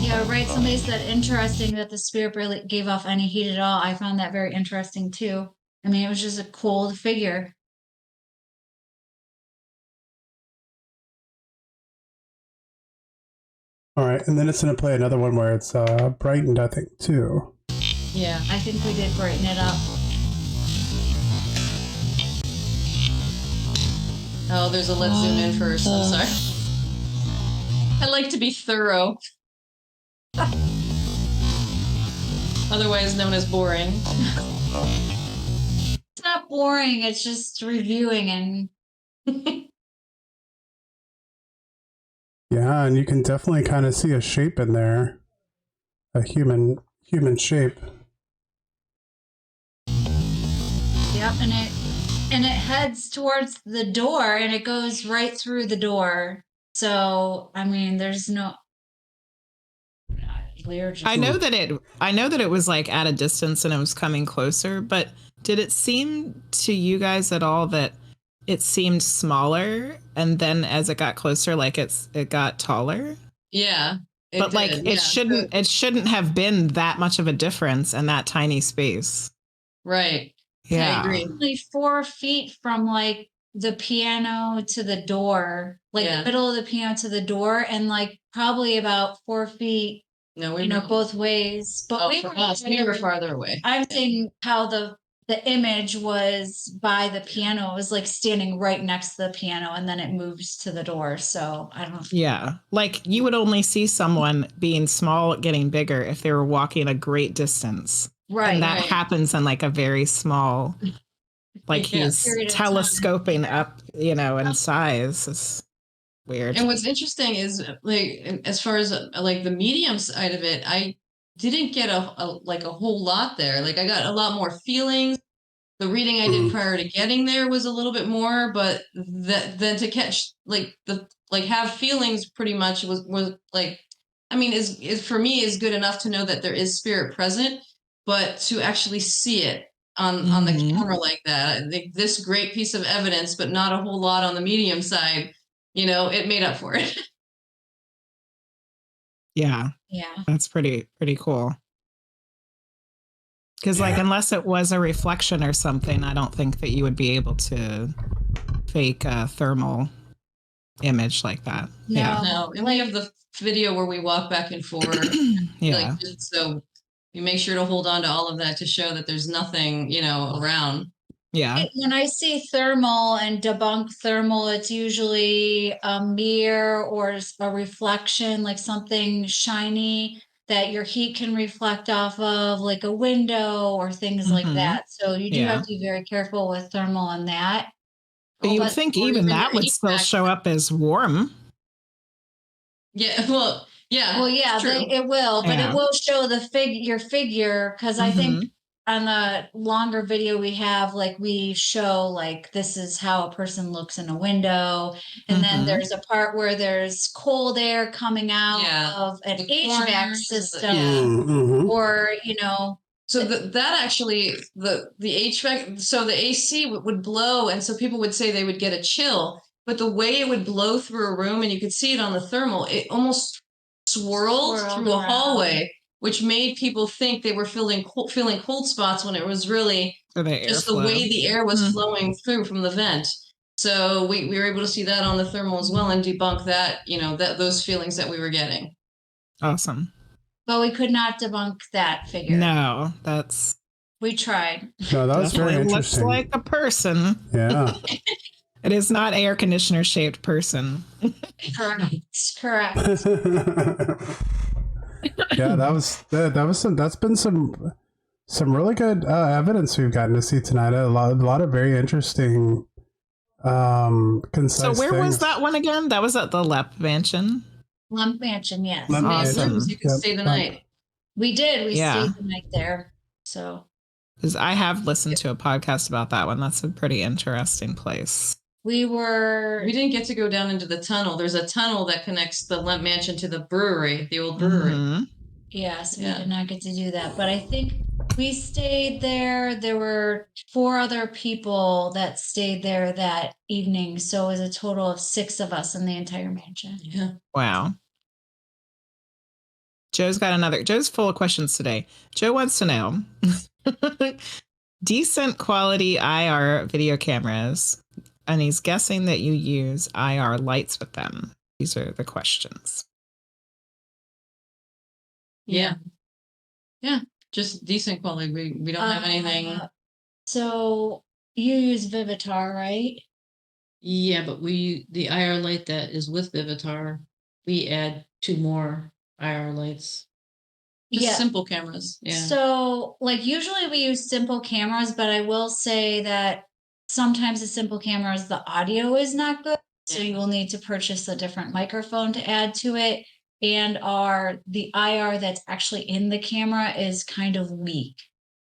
Yeah, right. Somebody said interesting that the spirit barely gave off any heat at all. I found that very interesting too. I mean, it was just a cool figure. All right, and then it's going to play another one where it's brightened, I think, too. Yeah, I think we did brighten it up. Oh, there's a let's zoom in first. I'm sorry. I like to be thorough. Otherwise known as boring. It's not boring. It's just reviewing and. Yeah, and you can definitely kind of see a shape in there, a human shape. Yep, and it heads towards the door, and it goes right through the door. So I mean, there's no. I know that it was like at a distance and it was coming closer, but did it seem to you guys at all that it seemed smaller, and then as it got closer, like it got taller? Yeah. But like it shouldn't have been that much of a difference in that tiny space. Right. Yeah. I agree. Only 4 feet from like the piano to the door, like the middle of the piano to the door, and like probably about 4 feet. No, we were both ways. But we were farther away. I'm saying how the image was by the piano. It was like standing right next to the piano, and then it moves to the door. So I don't know. Yeah. Like you would only see someone being small getting bigger if they were walking a great distance. Right. And that happens in like a very small, like he's telescoping up, in size. It's weird. And what's interesting is like, as far as like the medium side of it, I didn't get a whole lot there. Like I got a lot more feelings. The reading I did prior to getting there was a little bit more, but then to catch have feelings pretty much was like, I mean, is for me is good enough to know that there is spirit present, but to actually see it on the camera like that, I think this great piece of evidence, but not a whole lot on the medium side, it made up for it. Yeah. Yeah. That's pretty cool. Because like, unless it was a reflection or something, I don't think that you would be able to fake a thermal image like that. No. Yeah. No, and we have the video where we walk back and forth. Yeah. So you make sure to hold on to all of that to show that there's nothing, around. Yeah. When I see thermal and debunk thermal, it's usually a mirror or a reflection, like something shiny that your heat can reflect off of, like a window or things like that. So you do have to be very careful with thermal and that. But you would think even that would still show up as warm. Yeah, well, yeah. Well, yeah, it will, but it will show your figure, because I think on the longer video we have, like we show like this is how a person looks in a window, and then there's a part where there's cold air coming out of an HVAC system, or So that actually the HVAC, so the AC would blow, and so people would say they would get a chill, but the way it would blow through a room, and you could see it on the thermal, it almost swirled through a hallway, which made people think they were feeling cold spots when it was really just the way the air was flowing through from the vent. So we were able to see that on the thermal as well and debunk that, those feelings that we were getting. Awesome. But we could not debunk that figure. No, we tried. No, that was very interesting. Looks like a person. Yeah. It is not air conditioner shaped person. Correct. Yeah, that's been some some really good evidence we've gotten to see tonight. A lot of very interesting, concise. So where was things. that one again? That was at the Lep Mansion. Lump Mansion, yes. Lump Awesome. Mansion. You could stay the night. We did. We Yeah. stayed the night there. So Because I have listened to a podcast about that one. That's a pretty interesting place. we didn't get to go down into the tunnel. There's a tunnel that connects the Lemp Mansion to the brewery, the old brewery. Mm-hmm. Yes, we Yeah. did not get to do that. But I think we stayed there. There were 4 other people that stayed there that evening. So it was a total of 6 of us in the entire mansion. Yeah. Wow. Joe's full of questions today. Joe wants to know decent quality IR video cameras, and he's guessing that you use IR lights with them. These are the questions. Yeah. Yeah. Just decent quality. We don't have anything. So you use Vivitar, right? Yeah, but the IR light that is with Vivitar, we add 2 more IR lights. Just simple cameras. Yeah. So, like, usually we use simple cameras, but I will say that sometimes the simple cameras, the audio is not good. So you will need to purchase a different microphone to add to it. And the IR that's actually in the camera is kind of weak.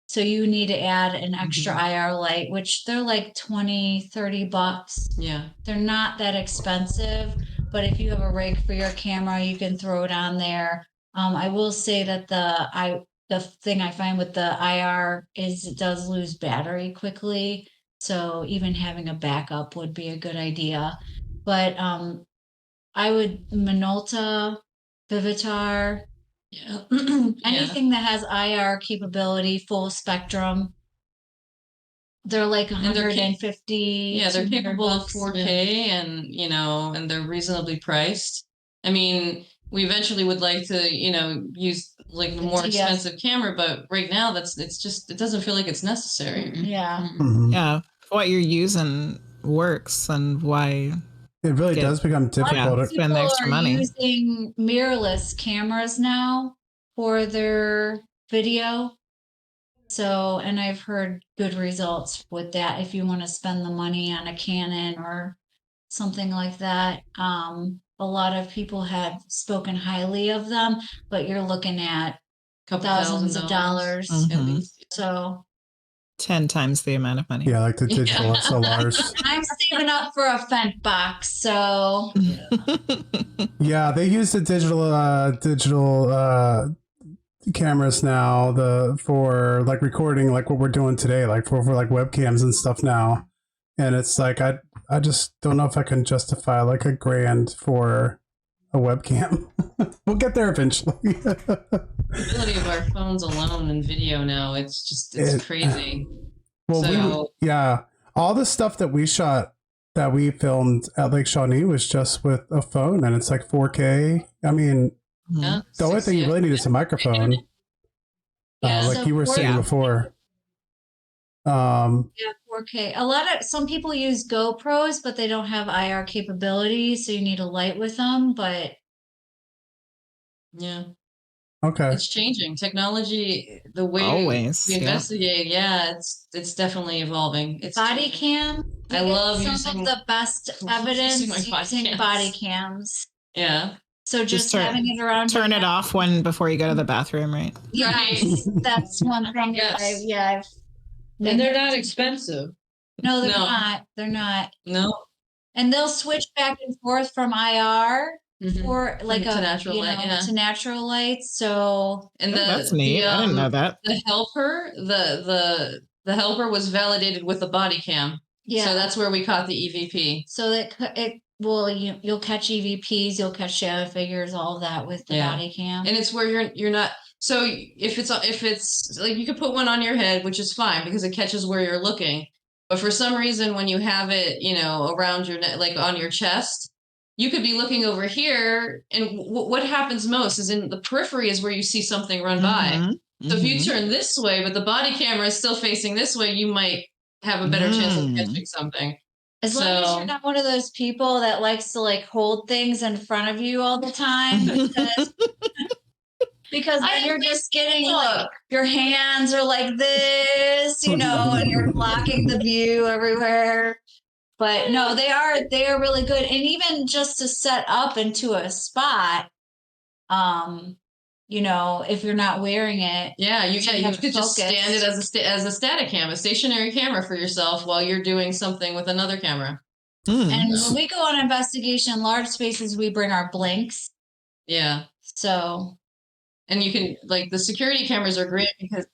So you need to add an extra IR light, which they're like $20-$30. Yeah. They're not that expensive, but if you have a rig for your camera, you can throw it on there. I will say that the thing I find with the IR is it does lose battery quickly. So even having a backup would be a good idea. But I would Minolta, Vivitar, Yeah. anything that has IR capability, full spectrum. They're like And they're 150. Yeah, they're capable of $200. 4K and they're reasonably priced. I mean, we eventually would like to, use like a more expensive camera, but right now it doesn't feel like it's necessary. Yeah. Mhm. Yeah. What you're using works, and why It really does become difficult. to spend the extra money. Using mirrorless cameras now for their video. So, and I've heard good results with that if you want to spend the money on a Canon or something like that. A lot of people have spoken highly of them, but you're looking at thousands of dollars. At least. So 10 times the amount of money. Yeah, like the digital SLRs. I'm saving up for a Fent box. So Yeah, they use the digital cameras now for like recording, like what we're doing today, like for like webcams and stuff now. And it's like I just don't know if I can justify like $1,000 for a webcam. We'll get there eventually. The ability of our phones alone in video now, it's crazy. Well, all the stuff that we shot, that we filmed at Lake Shawnee was just with a phone, and it's like 4K. I mean, the only thing you really need is a microphone. Like you were saying before. Yeah, 4K. Some people use GoPros, but they don't have IR capability, so you need a light with them. But yeah, okay, it's changing. Technology, the way we investigate, it's definitely evolving. It's body cam. I love some of the best evidence using body cams. Yeah. So just having it around. Turn it off before you go to the bathroom, right? Yes, that's one thing. Yes. And they're not expensive. No, they're not. They're not. No. And they'll switch back and forth from IR or like to natural light, to natural light. So that's neat. I didn't know that. The helper, the helper was validated with the body cam. Yeah. So that's where we caught the EVP. So that you'll catch EVPs, you'll catch shadow figures, all of that with the body cam. And it's where you're not. So if it's like you could put one on your head, which is fine because it catches where you're looking. But for some reason, when you have it, around your neck, like on your chest, you could be looking over here. And what happens most is in the periphery is where you see something run by. So if you turn this way, but the body camera is still facing this way, you might have a better chance of catching something. As long as you're not one of those people that likes to like hold things in front of you all the time. Because Because then you're just getting like your hands are like this, you know, and you're blocking the view everywhere. But no, they are really good. And even just to set up into a spot, you know, if you're not wearing it. Yeah, you could just stand it as a static cam, a stationary camera for yourself while you're doing something with another camera. And when we go on investigation, large spaces, we bring our blinks. Yeah. So. And you can, like, the security cameras are great because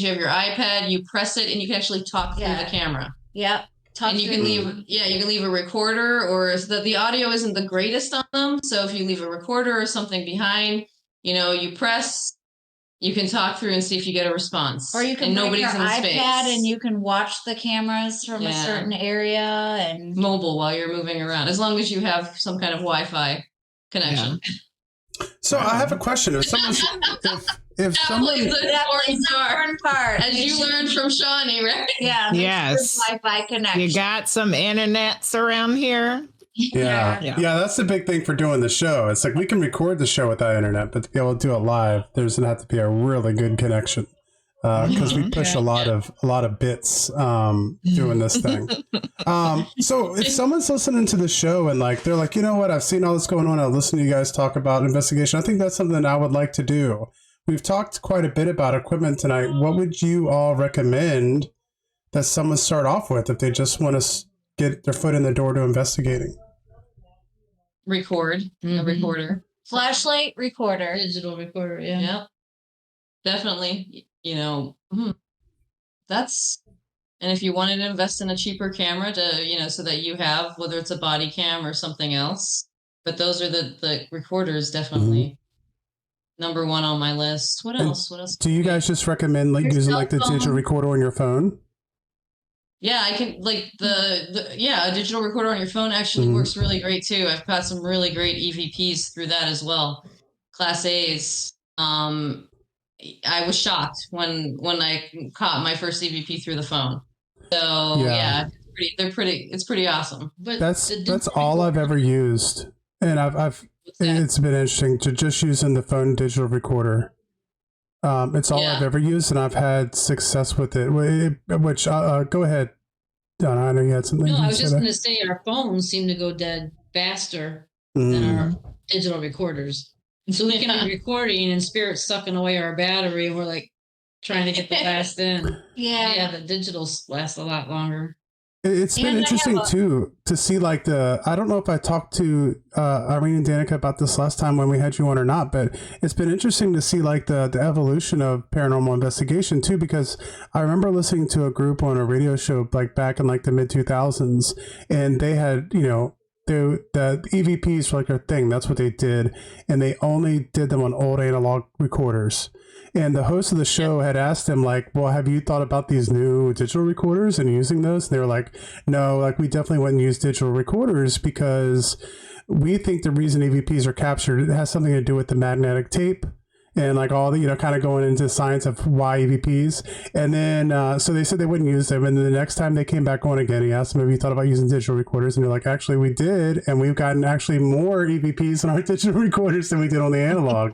you have your iPad, you press it and you can actually talk through the camera. Yep. And you can leave a recorder, or the audio isn't the greatest on them. So if you leave a recorder or something behind, you know, you press, you can talk through and see if you get a response. Or you can bring your iPad space. And you can watch the cameras from a certain area and mobile while you're moving around, as long as you have some kind of Wi-Fi connection. Yeah. So I have a question. If someone, That's the important part, as you learned from Shawnee, right? Yeah. Yes. Wi-Fi connection. You got some internets around here. Yeah. That's the big thing for doing the show. It's like we can record the show without internet, but to be able to do it live, there's gonna have to be a really good connection because we push a lot of bits doing this thing. So if someone's listening to the show and like they're like, you know what, I've seen all this going on, I listen to you guys talk about investigation. I think that's something I would like to do. We've talked quite a bit about equipment tonight. What would you all recommend that someone start off with if they just want to get their foot in the door to investigating? Record a recorder, flashlight recorder, digital recorder. Yeah. Yep. Definitely. You know, and if you wanted to invest in a cheaper camera to, you know, so that you have, whether it's a body cam or something else, but those are the recorders definitely number one on my list. What else? Do you guys just recommend like using like the digital recorder on your phone? Yeah, I can like a digital recorder on your phone actually works really great too. I've got some really great EVPs through that as well. Class A's. I was shocked when I caught my first EVP through the phone. So it's pretty awesome. But that's all I've ever used, and it's been interesting to just using the phone digital recorder. It's all I've ever used, and I've had success with it. Which go ahead, Donna. I know you had something. No, I was just going to say our phones seem to go dead faster than our digital recorders. So we can be recording and Spirit's sucking away our battery, and we're like trying to get the last in. Yeah, the digitals last a lot longer. It's been interesting too to see like I don't know if I talked to Irene and Danica about this last time when we had you on or not, but it's been interesting to see like the evolution of paranormal investigation too, because I remember listening to a group on a radio show like back in like the mid 2000s, and they had, you know, the EVPs were like their thing. That's what they did, and they only did them on old analog recorders. And the host of the show had asked them, like, well, have you thought about these new digital recorders and using those? And they were like, no, like we definitely wouldn't use digital recorders because we think the reason EVPs are captured, it has something to do with the magnetic tape and like all the, you know, kind of going into science of why EVPs. And then, so they said they wouldn't use them. And then the next time they came back on again, he asked them, have you thought about using digital recorders? And they're like, actually, we did. And we've gotten actually more EVPs on our digital recorders than we did on the analog.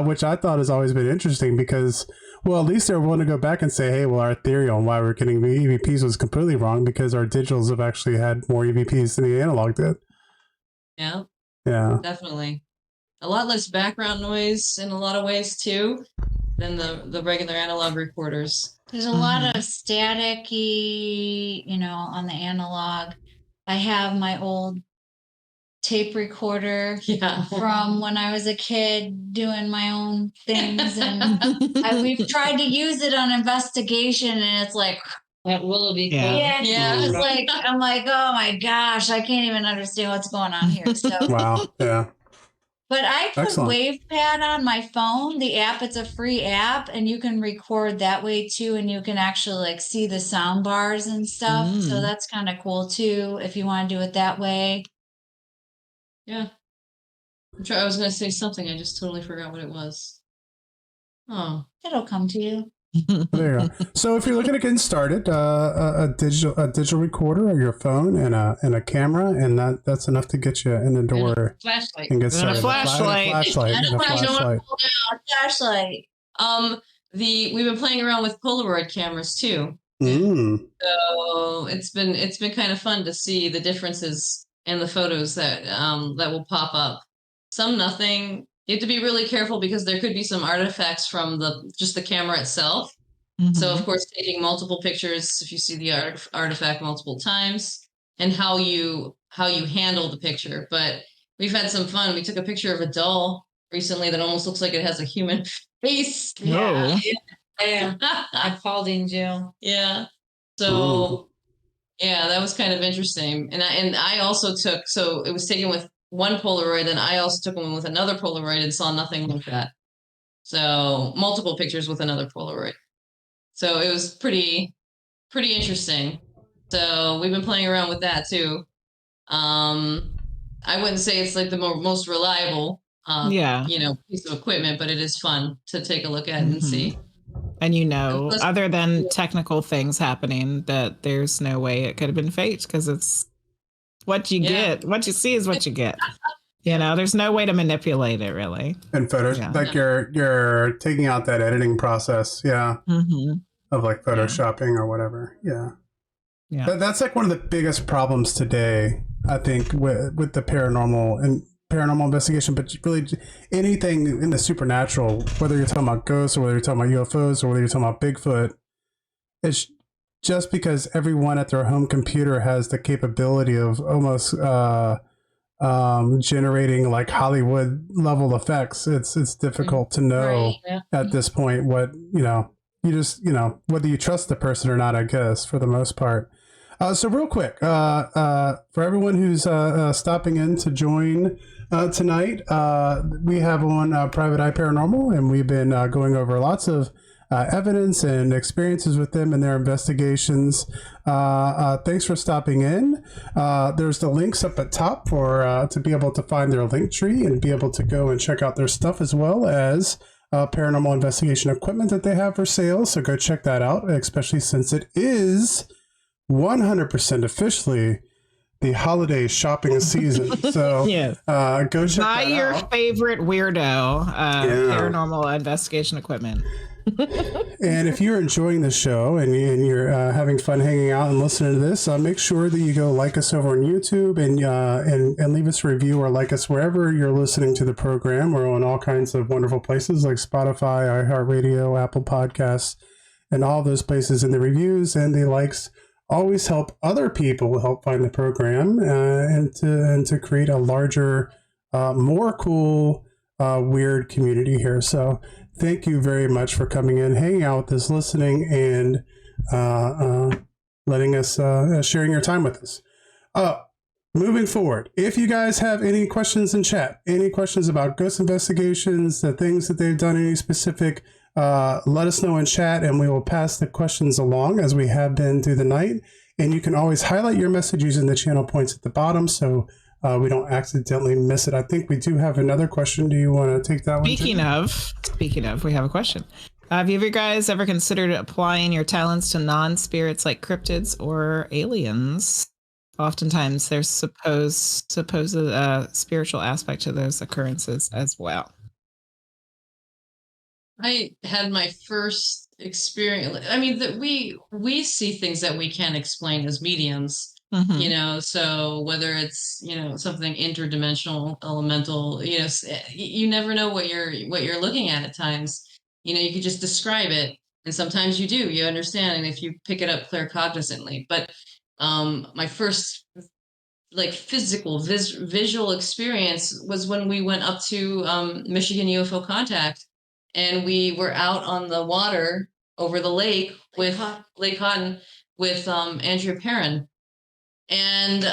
Which I thought has always been interesting because, well, at least they're willing to go back and say, hey, well, our theory on why we're getting the EVPs was completely wrong because our digitals have actually had more EVPs than the analog did. Yeah. Yeah. Definitely. A lot less background noise in a lot of ways too than the regular analog recorders. There's a lot of static-y, you know, on the analog. I have my old tape recorder from when I was a kid doing my own things, and we've tried to use it on investigation, and it's like that will be cool. It's like I'm like, oh my gosh, I can't even understand what's going on here. So wow, yeah. But I put WavePad on my phone, the app. It's a free app, and you can record that way too, and you can actually like see the sound bars and stuff. So that's kind of cool too if you want to do it that way. Yeah. I was going to say something. I just totally forgot what it was. Oh. It'll come to you. There you go. So if you're looking at getting started, a digital recorder or your phone and a camera, and that's enough to get you in the door Flashlight. and get And started. a flashlight. Flashlight. We've been playing around with Polaroid cameras too. So it's been kind of fun to see the differences in the photos that will pop up. Some nothing. You have to be really careful because there could be some artifacts from just the camera itself. Mm-hmm. So of course, taking multiple pictures if you see the artifact multiple times, and how you handle the picture. But we've had some fun. We took a picture of a doll recently that almost looks like it has a human face. Oh. Yeah. I called in jail. Yeah. So yeah, that was kind of interesting. And I also took, so it was taken with one Polaroid, and I also took one with another Polaroid and saw nothing like that. So multiple pictures with another Polaroid. So it was pretty interesting. So we've been playing around with that too. I wouldn't say it's like the most reliable, piece of equipment, but it is fun to take a look at and see. And other than technical things happening, that there's no way it could have been faked, because it's what you get. What you see is what you get. There's no way to manipulate it, really. And photos, like you're taking out that editing process, of like photoshopping or whatever. Yeah. That's like one of the biggest problems today, I think, with the paranormal and paranormal investigation, but really anything in the supernatural, whether you're talking about ghosts or whether you're talking about UFOs or whether you're talking about Bigfoot, it's just because everyone at their home computer has the capability of almost generating like Hollywood level effects. It's difficult to know at this point what, you just, whether you trust the person or not, I guess, for the most part. So real quick, for everyone who's stopping in to join tonight, we have on Private Eye Paranormal, and we've been going over lots of evidence and experiences with them and their investigations. Thanks for stopping in. There's the links up at top for to be able to find their link tree and be able to go and check out their stuff, as well as paranormal investigation equipment that they have for sale. So go check that out, especially since it is 100% officially the holiday shopping season. So go check buy that your out. favorite weirdo paranormal investigation equipment. And if you're enjoying the show and you're having fun hanging out and listening to this, make sure that you go like us over on YouTube and leave us a review, or like us wherever you're listening to the program. We're on all kinds of wonderful places like Spotify, iHeartRadio, Apple Podcasts, and all those places. And the reviews and the likes always help other people help find the program and to create a larger, more cool, weird community here. So thank you very much for coming in, hanging out with us, listening, and letting us sharing your time with us. Moving forward, if you guys have any questions in chat, any questions about ghost investigations, the things that they've done, any specific, let us know in chat, and we will pass the questions along as we have been through the night. And you can always highlight your message using the channel points at the bottom, so we don't accidentally miss it. I think we do have another question. Do you want to take that one? Speaking of, we have a question. Have you guys ever considered applying your talents to non-spirits like cryptids or aliens? Oftentimes there's supposed spiritual aspect to those occurrences as well. I had my first experience. I mean, we see things that we can't explain as mediums. So whether it's something interdimensional, elemental, you never know what you're looking at times. You could just describe it, and sometimes you understand, and if you pick it up claircognizantly. But my first like physical visual experience was when we went up to Michigan UFO Contact, and we were out on the water over the lake with Lake Houghton with Andrea Perrin. And,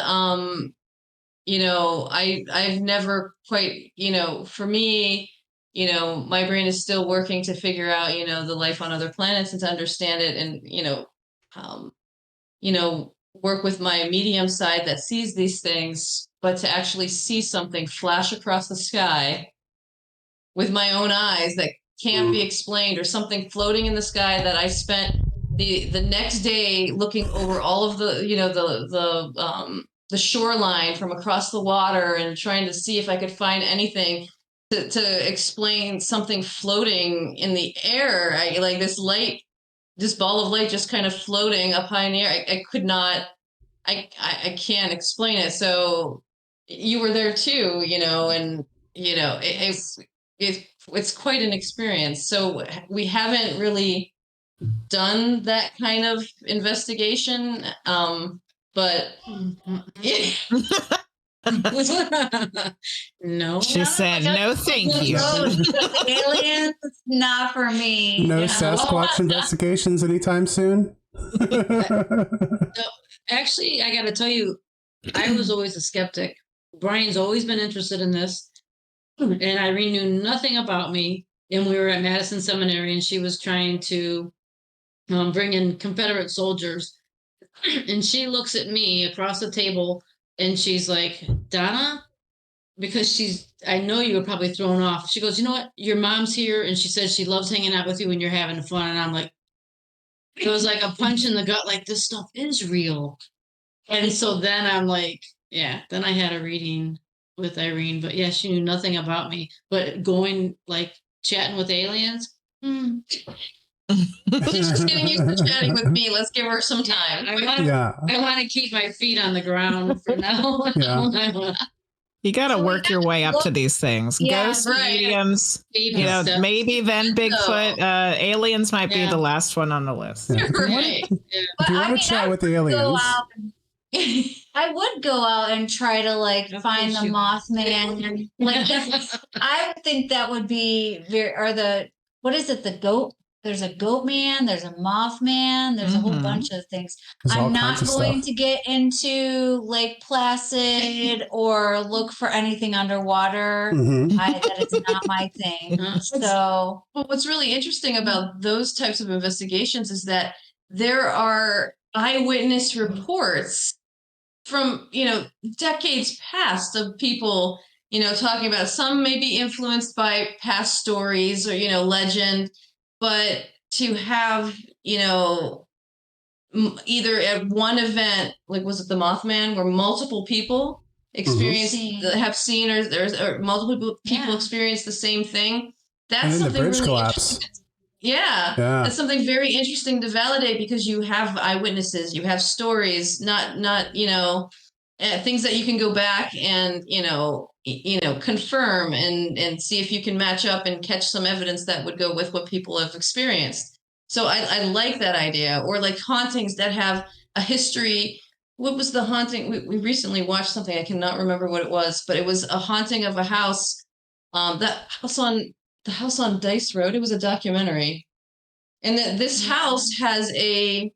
I've never quite, for me, my brain is still working to figure out, the life on other planets and to understand it and, work with my medium side that sees these things, but to actually see something flash across the sky with my own eyes that can't be explained, or something floating in the sky that I spent the next day looking over all of the, you know, the shoreline from across the water and trying to see if I could find anything to explain something floating in the air. I like this ball of light just kind of floating up high in the air. I could not, I can't explain it. So you were there too, you know, and you know, it's quite an experience. So we haven't really done that kind of investigation. But No. She said, no, thank you. Aliens, not for me. No Sasquatch investigations anytime soon? Actually, I got to tell you, I was always a skeptic. Bryan's always been interested in this. And Irene knew nothing about me. And we were at Madison Seminary, and she was trying to bring in Confederate soldiers. And she looks at me across the table, and she's like, Donna, because I know you were probably thrown off. She goes, you know what? Your mom's here, and she says she loves hanging out with you when you're having fun. And I'm like, it was like a punch in the gut, like this stuff is real. And so then I'm like, yeah, then I had a reading with Irene, but yeah, she knew nothing about me. But going like chatting with aliens, she's just getting used to chatting with me. Let's give her some time. I want to keep my feet on the ground for now. Yeah. You got to work your way up to these things. Yeah, Ghost right. mediums, Baby you know, steps. maybe then Bigfoot. Aliens might be the last one on the list. Yeah. Right. If you want to chat with the aliens, I would go out and try to like find the Mothman. Like I would think that would be what is it? The goat? There's a goat man, there's a Mothman, there's a whole bunch of things. There's all I'm not kinds of going stuff. to get into Lake Placid or look for anything underwater. Mhm. That is not my thing. So Well, what's really interesting about those types of investigations is that there are eyewitness reports from, you know, decades past of people, you know, talking about, some may be influenced by past stories or, you know, legend, but to have, you know, either at one event, like was it the Mothman, where multiple people have seen or multiple people experience the same thing. That's And then the something bridge really collapse. interesting. Yeah, that's something very interesting to validate, because you have eyewitnesses, you have stories, not you know, things that you can go back and you know confirm and see if you can match up and catch some evidence that would go with what people have experienced. So I like that idea. Or like hauntings that have a history. What was the haunting? We recently watched something, I cannot remember what it was, but it was a haunting of a house. The house on Dice Road. It was a documentary, and that this house has a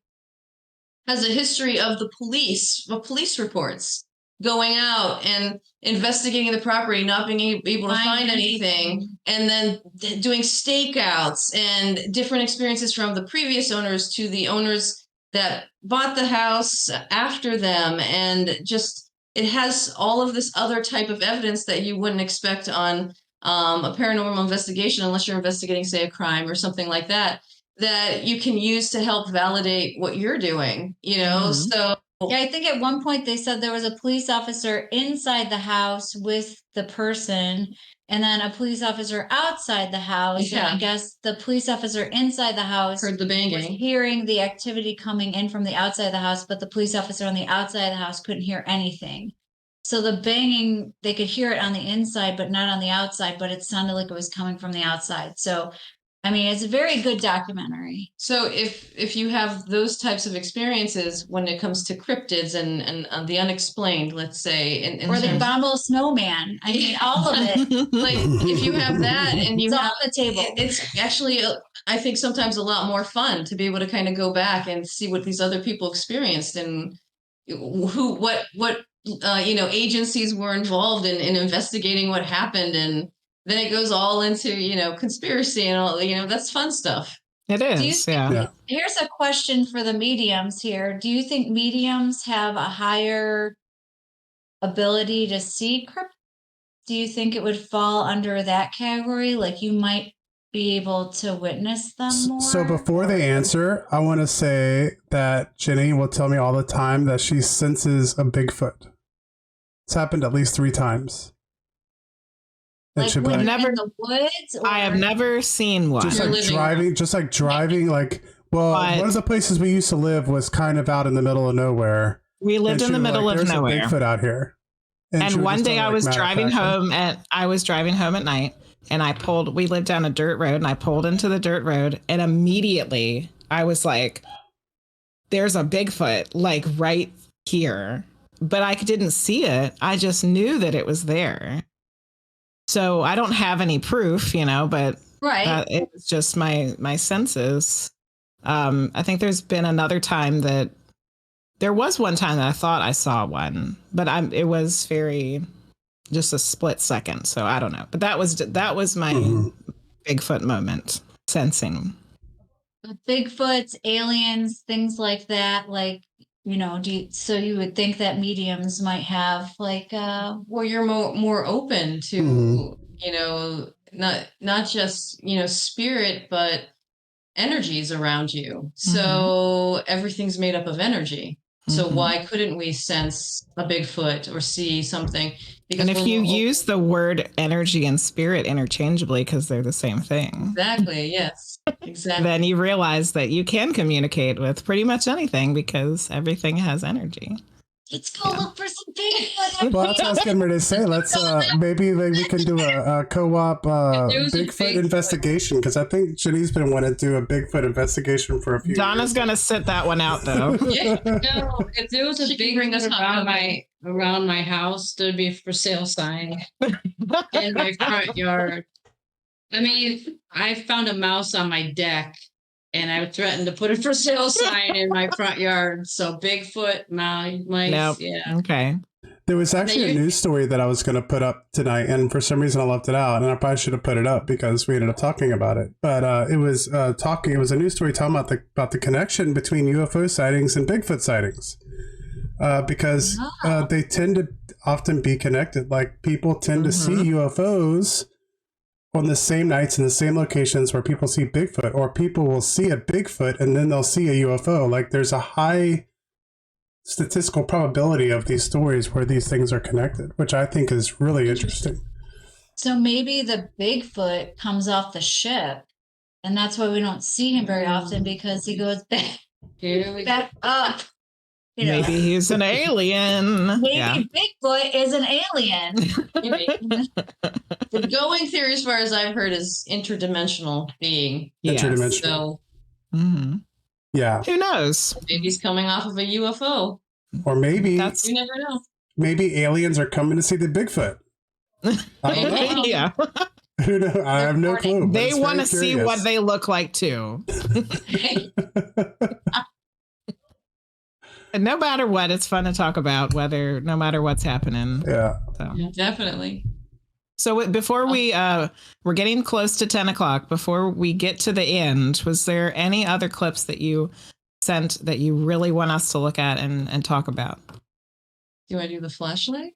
history of police reports going out and investigating the property, not being able to find anything, and then doing stakeouts and different experiences from the previous owners to the owners that bought the house after them. And just, it has all of this other type of evidence that you wouldn't expect on a paranormal investigation, unless you're investigating, say, a crime or something like that, that you can use to help validate what you're doing, you know? So yeah, I think at one point they said there was a police officer inside the house with the person, and then a police officer outside the house. Yeah. And I guess the police officer inside the house heard the was banging. hearing the activity coming in from the outside of the house, but the police officer on the outside of the house couldn't hear anything. So the banging, they could hear it on the inside, but not on the outside, but it sounded like it was coming from the outside. So I mean, it's a very good documentary. So if you have those types of experiences when it comes to cryptids and the unexplained, let's say, or the abominable snowman, I mean, all of it. Like if you have that and you it's have on the table, it's actually I think sometimes a lot more fun to be able to kind of go back and see what these other people experienced and what you know, agencies were involved in investigating what happened. And then it goes all into, you know, conspiracy and all, you know, that's fun stuff. It is. Here's a question for the mediums here. Do you think mediums have a higher ability to see crypt? Do you think it would fall under that category? Like you might be able to witness them more. So before they answer, I want to say that Jenny will tell me all the time that she senses a Bigfoot. It's happened at least 3 times. Like when you're in the woods? Or? I have never seen one. Just like driving, like, well, one of the places we used to live was kind of out in the middle of nowhere. We lived in the middle of nowhere. There's a Bigfoot out here. And one day I was driving home at night, and we lived down a dirt road, and I pulled into the dirt road, and immediately I was like, there's a Bigfoot, like right here. But I didn't see it. I just knew that it was there. So I don't have any proof, but it was just my senses. I think there's been another time that there was one time that I thought I saw one, but it was just a split second. So I don't know. But that was my Bigfoot moment, sensing. Bigfoots, aliens, things like that. Like, so you would think that mediums might have like, well, you're more open to, not just, spirit, but energies around you. So everything's made up of energy. So why couldn't we sense a Bigfoot or see something? Because and if you use the word energy and spirit interchangeably, because they're the same thing. Exactly. Yes. Exactly. Then you realize that you can communicate with pretty much anything because everything has energy. Let's go look for some Bigfoot. Well, that's what I was getting ready to say. Let's maybe we can do a co-op Bigfoot investigation, because I think Jenny's been wanting to do a Bigfoot investigation for a few Donna's years. Gonna sit that one out though. If there was a Bigfoot around my house, there'd be a for sale sign in my front yard. I mean, I found a mouse on my deck, and I threatened to put a for sale sign in my front yard. So Bigfoot, mice, yeah. Okay. There was actually a news story that I was going to put up tonight, and for some reason I left it out, and I probably should have put it up because we ended up talking about it. But it was a news story talking about the connection between UFO sightings and Bigfoot sightings, because they tend to often be connected. Like, people tend to see UFOs on the same nights in the same locations where people see Bigfoot, or people will see a Bigfoot and then they'll see a UFO. Like, there's a high statistical probability of these stories where these things are connected, which I think is really interesting. So maybe the Bigfoot comes off the ship, and that's why we don't see him very often, because he goes back up. Maybe he's an alien. Maybe Bigfoot is an alien. The going theory, as far as I've heard, is interdimensional being. Yes. Interdimensional. So, yeah. Who knows? Maybe he's coming off of a UFO. Or maybe you never know. Maybe aliens are coming to see the Bigfoot. I don't know. Yeah. Who knows? I have no clue. They want to see what they look like too. And no matter what, it's fun to talk about, no matter what's happening. Yeah. So. Yeah, definitely. So before we're getting close to 10 o'clock, before we get to the end, was there any other clips that you sent that you really want us to look at and talk about? Do I do the flashlight?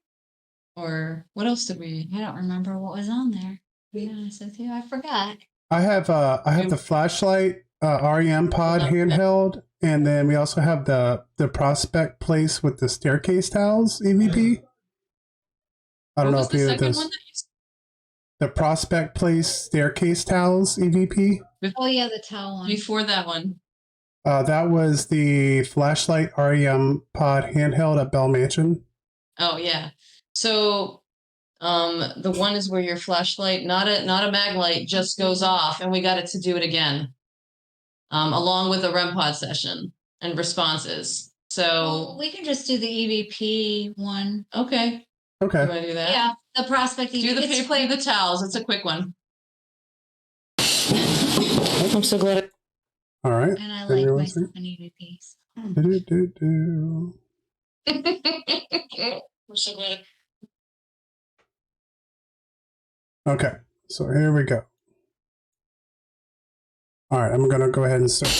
Or what else did we? I don't remember what was on there. To be honest with you, I forgot. I have the flashlight REM pod handheld, and then we also have the Prospect Place with the staircase towels EVP. I don't know if you have this. The Prospect Place staircase towels EVP. Oh yeah, the towel one. Before that one. That was the flashlight REM pod handheld at Bell Mansion. Oh yeah. So the one is where your flashlight, not a mag light, just goes off, and we got it to do it again. Along with a REM pod session and responses. So we can just do the EVP one. Okay. Okay. You want to do that? Yeah, the Prospect EVP. Do the paper, do the towels. It's a quick one. I'm so glad. All right. And I like myself an EVPs. I'm so glad. Okay, so here we go. All right, I'm gonna go ahead and start.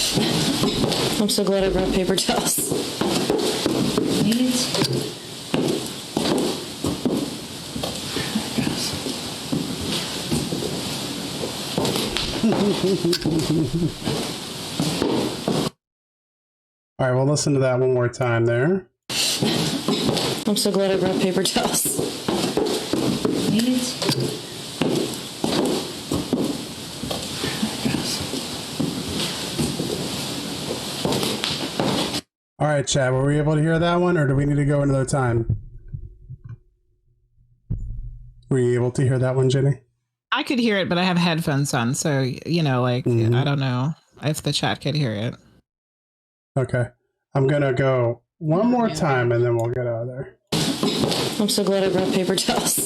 I'm so glad I brought paper towels. All right, we'll listen to that one more time there. I'm so glad I brought paper towels. All right, Chad, were we able to hear that one, or do we need to go another time? Were you able to hear that one, Jenny? I could hear it, but I have headphones on, so I don't know if the chat could hear it. Okay, I'm gonna go one more time, and then we'll get out of there. I'm so glad I brought paper towels.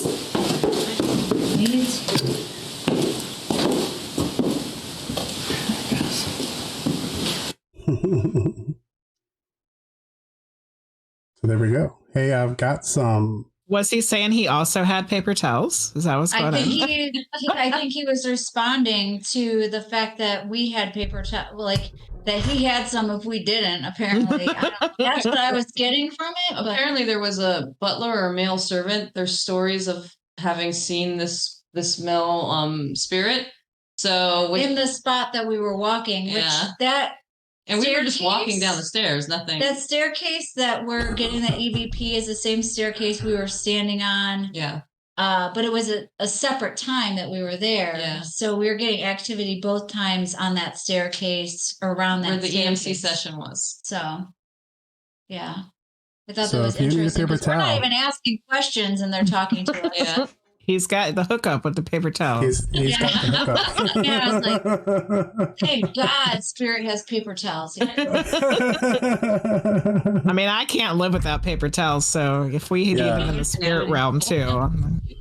So there we go. Hey, I've got some. Was he saying he also had paper towels? Is that what's going on? I think he was responding to the fact that we had paper towels, like that he had some if we didn't. Apparently, that's what I was getting from it. Apparently, there was a butler or a male servant. There's stories of having seen this male spirit. So in the spot that we were walking, and we were just walking down the stairs, nothing. That staircase that we're getting the EVP is the same staircase we were standing on. Yeah. But it was a separate time that we were there. Yeah. So we were getting activity both times on that staircase, around that where the staircase. EMC session was. So, yeah. I thought So that was if you need a interesting. paper We're not towel. even asking questions and they're talking to us. Yeah. He's got the hookup with the paper towels. He's got the hookup. Yeah, I was like, thank God Spirit has paper towels. I mean, I can't live without paper towels, so if we need them in the spirit realm too,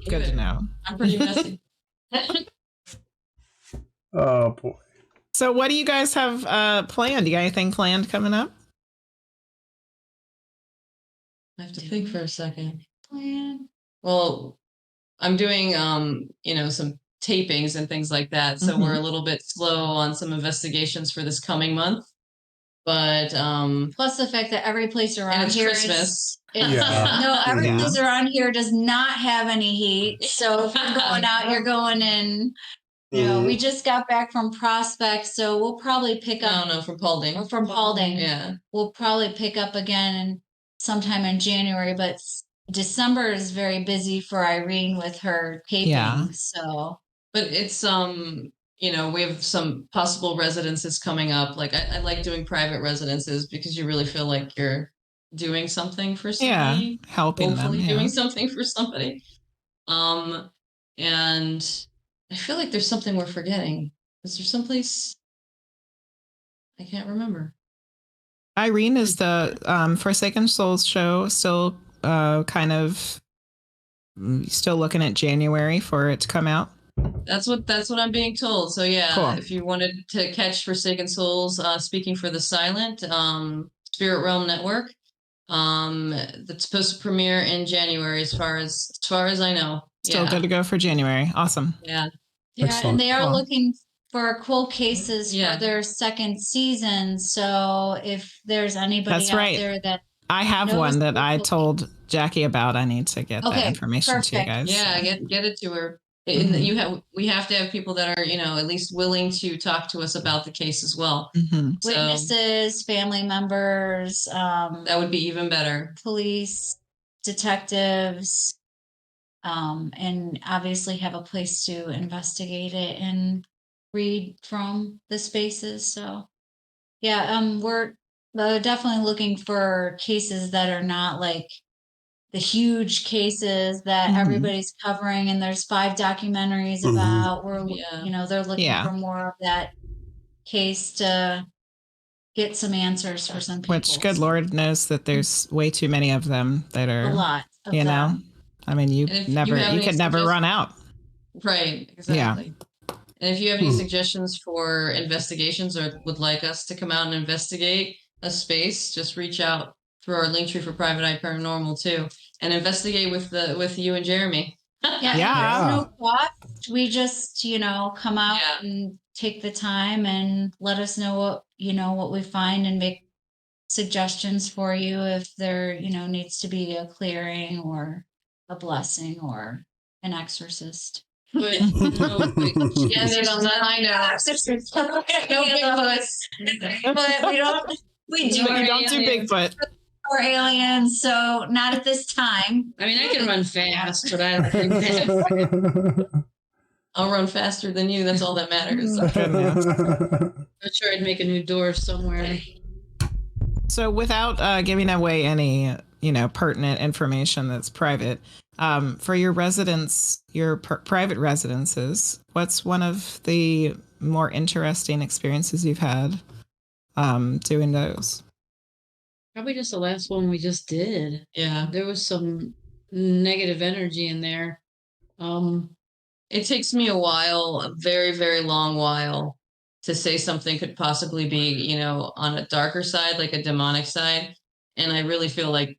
good to know. I'm pretty messy. Oh boy. So what do you guys have planned? You got anything planned coming up? I have to think for a second. Well, I'm doing some tapings and things like that, so we're a little bit slow on some investigations for this coming month. But plus the fact that every place around here Christmas. Every place around here does not have any heat. So if you're going out, you're going in. We just got back from Prospect, so we'll probably pick up. No, from Paulding. Or from Paulding. Yeah. We'll probably pick up again sometime in January, but December is very busy for Irene with her taping. Yeah. So, but it's we have some possible residences coming up. Like I like doing private residences because you really feel like you're doing something for somebody. Yeah, helping hopefully them. Doing something for somebody. And I feel like there's something we're forgetting. Is there someplace I can't remember? Irene, is the Forsaken Souls show still kind of still looking at January for it to come out? That's what I'm being told. So yeah, cool. If you wanted to catch Forsaken Souls, Speaking for the Silent, Spirit Realm Network, that's supposed to premiere in January, as far as I know. Still good to go for January. Awesome. Yeah. Yeah, and they are looking for cool cases for their second season. So if there's anybody out there that I have one that I told Jackie about, I need to get that information to you guys. Yeah, get it to her. We have to have people that are at least willing to talk to us about the case as well. Witnesses, family members, that would be even better. Police, detectives, and obviously have a place to investigate it and read from the spaces. So we're definitely looking for cases that are not like the huge cases that everybody's covering, and there's 5 documentaries about where they're looking for more of that case to get some answers for some people. Which, good Lord knows that there's way too many of them that are a lot of them. I mean, you could never run out. Right, exactly. And if you have any suggestions for investigations or would like us to come out and investigate a space, just reach out through our link tree for Private Eye Paranormal too, and investigate with you and Jeremy. Yeah. No cost. We just come out and take the time and let us know what we find and make suggestions for you if there needs to be a clearing or a blessing or an exorcist. But no, Yes, I know. No Bigfoots. But we don't. We do. But you don't do Bigfoot. Or aliens, so not at this time. I mean, I can run fast, but I don't think that. I'll run faster than you. That's all that matters. I'm sure I'd make a new door somewhere. So without giving away any, pertinent information that's private, for your residents, your private residences, what's one of the more interesting experiences you've had doing those? Probably just the last one we just did. Yeah. There was some negative energy in there. It takes me a while, a very, very long while, to say something could possibly be, on a darker side, like a demonic side. And I really feel like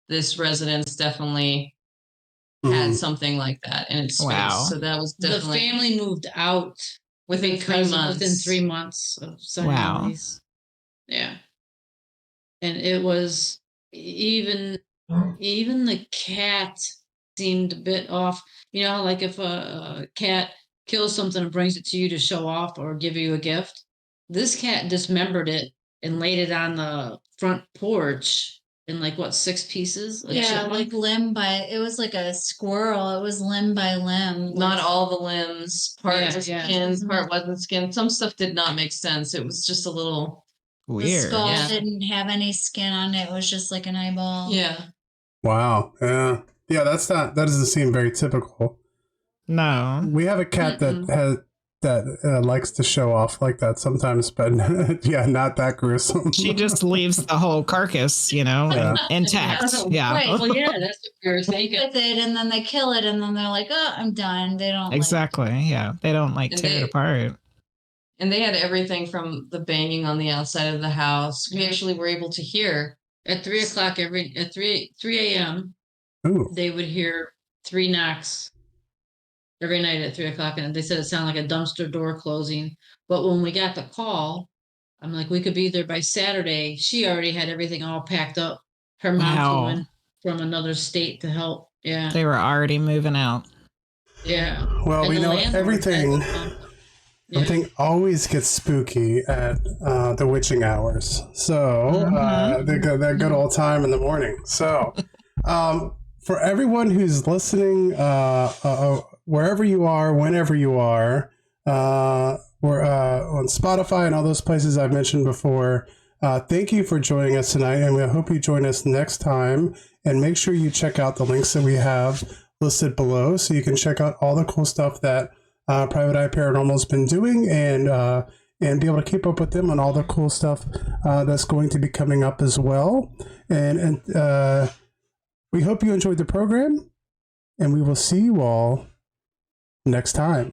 this residence definitely had something like that in its space. Wow. So that was definitely... The family moved out within 3 months. Within 3 months of signing Wow. these. Yeah. And it was even the cat seemed a bit off. You know, like if a cat kills something and brings it to you to show off or give you a gift, this cat dismembered it and laid it on the front porch in 6 pieces. Like limb by, it was like a squirrel. It was limb by limb. Not all the limbs. Part was skin, part wasn't skin. Some stuff did not make sense. It was just a little... Weird. The skull didn't have any skin on it. It was just like an eyeball. Yeah. Wow. Yeah. Yeah. That doesn't seem very typical. No. We have a cat that likes to show off like that sometimes, but yeah, not that gruesome. She just leaves the whole carcass, intact. Yeah. Right. Well, yeah, that's what we were thinking. With it, and then they kill it, and then they're like, "Oh, I'm done." They don't Exactly. Yeah. They don't tear it apart. And they had everything from the banging on the outside of the house. We actually were able to hear at 3 o'clock at 3 a.m. Ooh. They would hear 3 knocks every night at 3 o'clock, and they said it sounded like a dumpster door closing. But when we got the call, I'm like, we could be there by Saturday. She already had everything all packed up. Her mom flew in from another state to help. Yeah, they were already moving out. Yeah. Well, we know everything. Everything always gets spooky at the witching hours. So that good old time in the morning. So for everyone who's listening, wherever you are, whenever you are, we're on Spotify and all those places I've mentioned before. Thank you for joining us tonight, and we hope you join us next time. And make sure you check out the links that we have listed below so you can check out all the cool stuff that Private Eye Paranormal has been doing, and be able to keep up with them on all the cool stuff that's going to be coming up as well. And we hope you enjoyed the program, and we will see you all next time.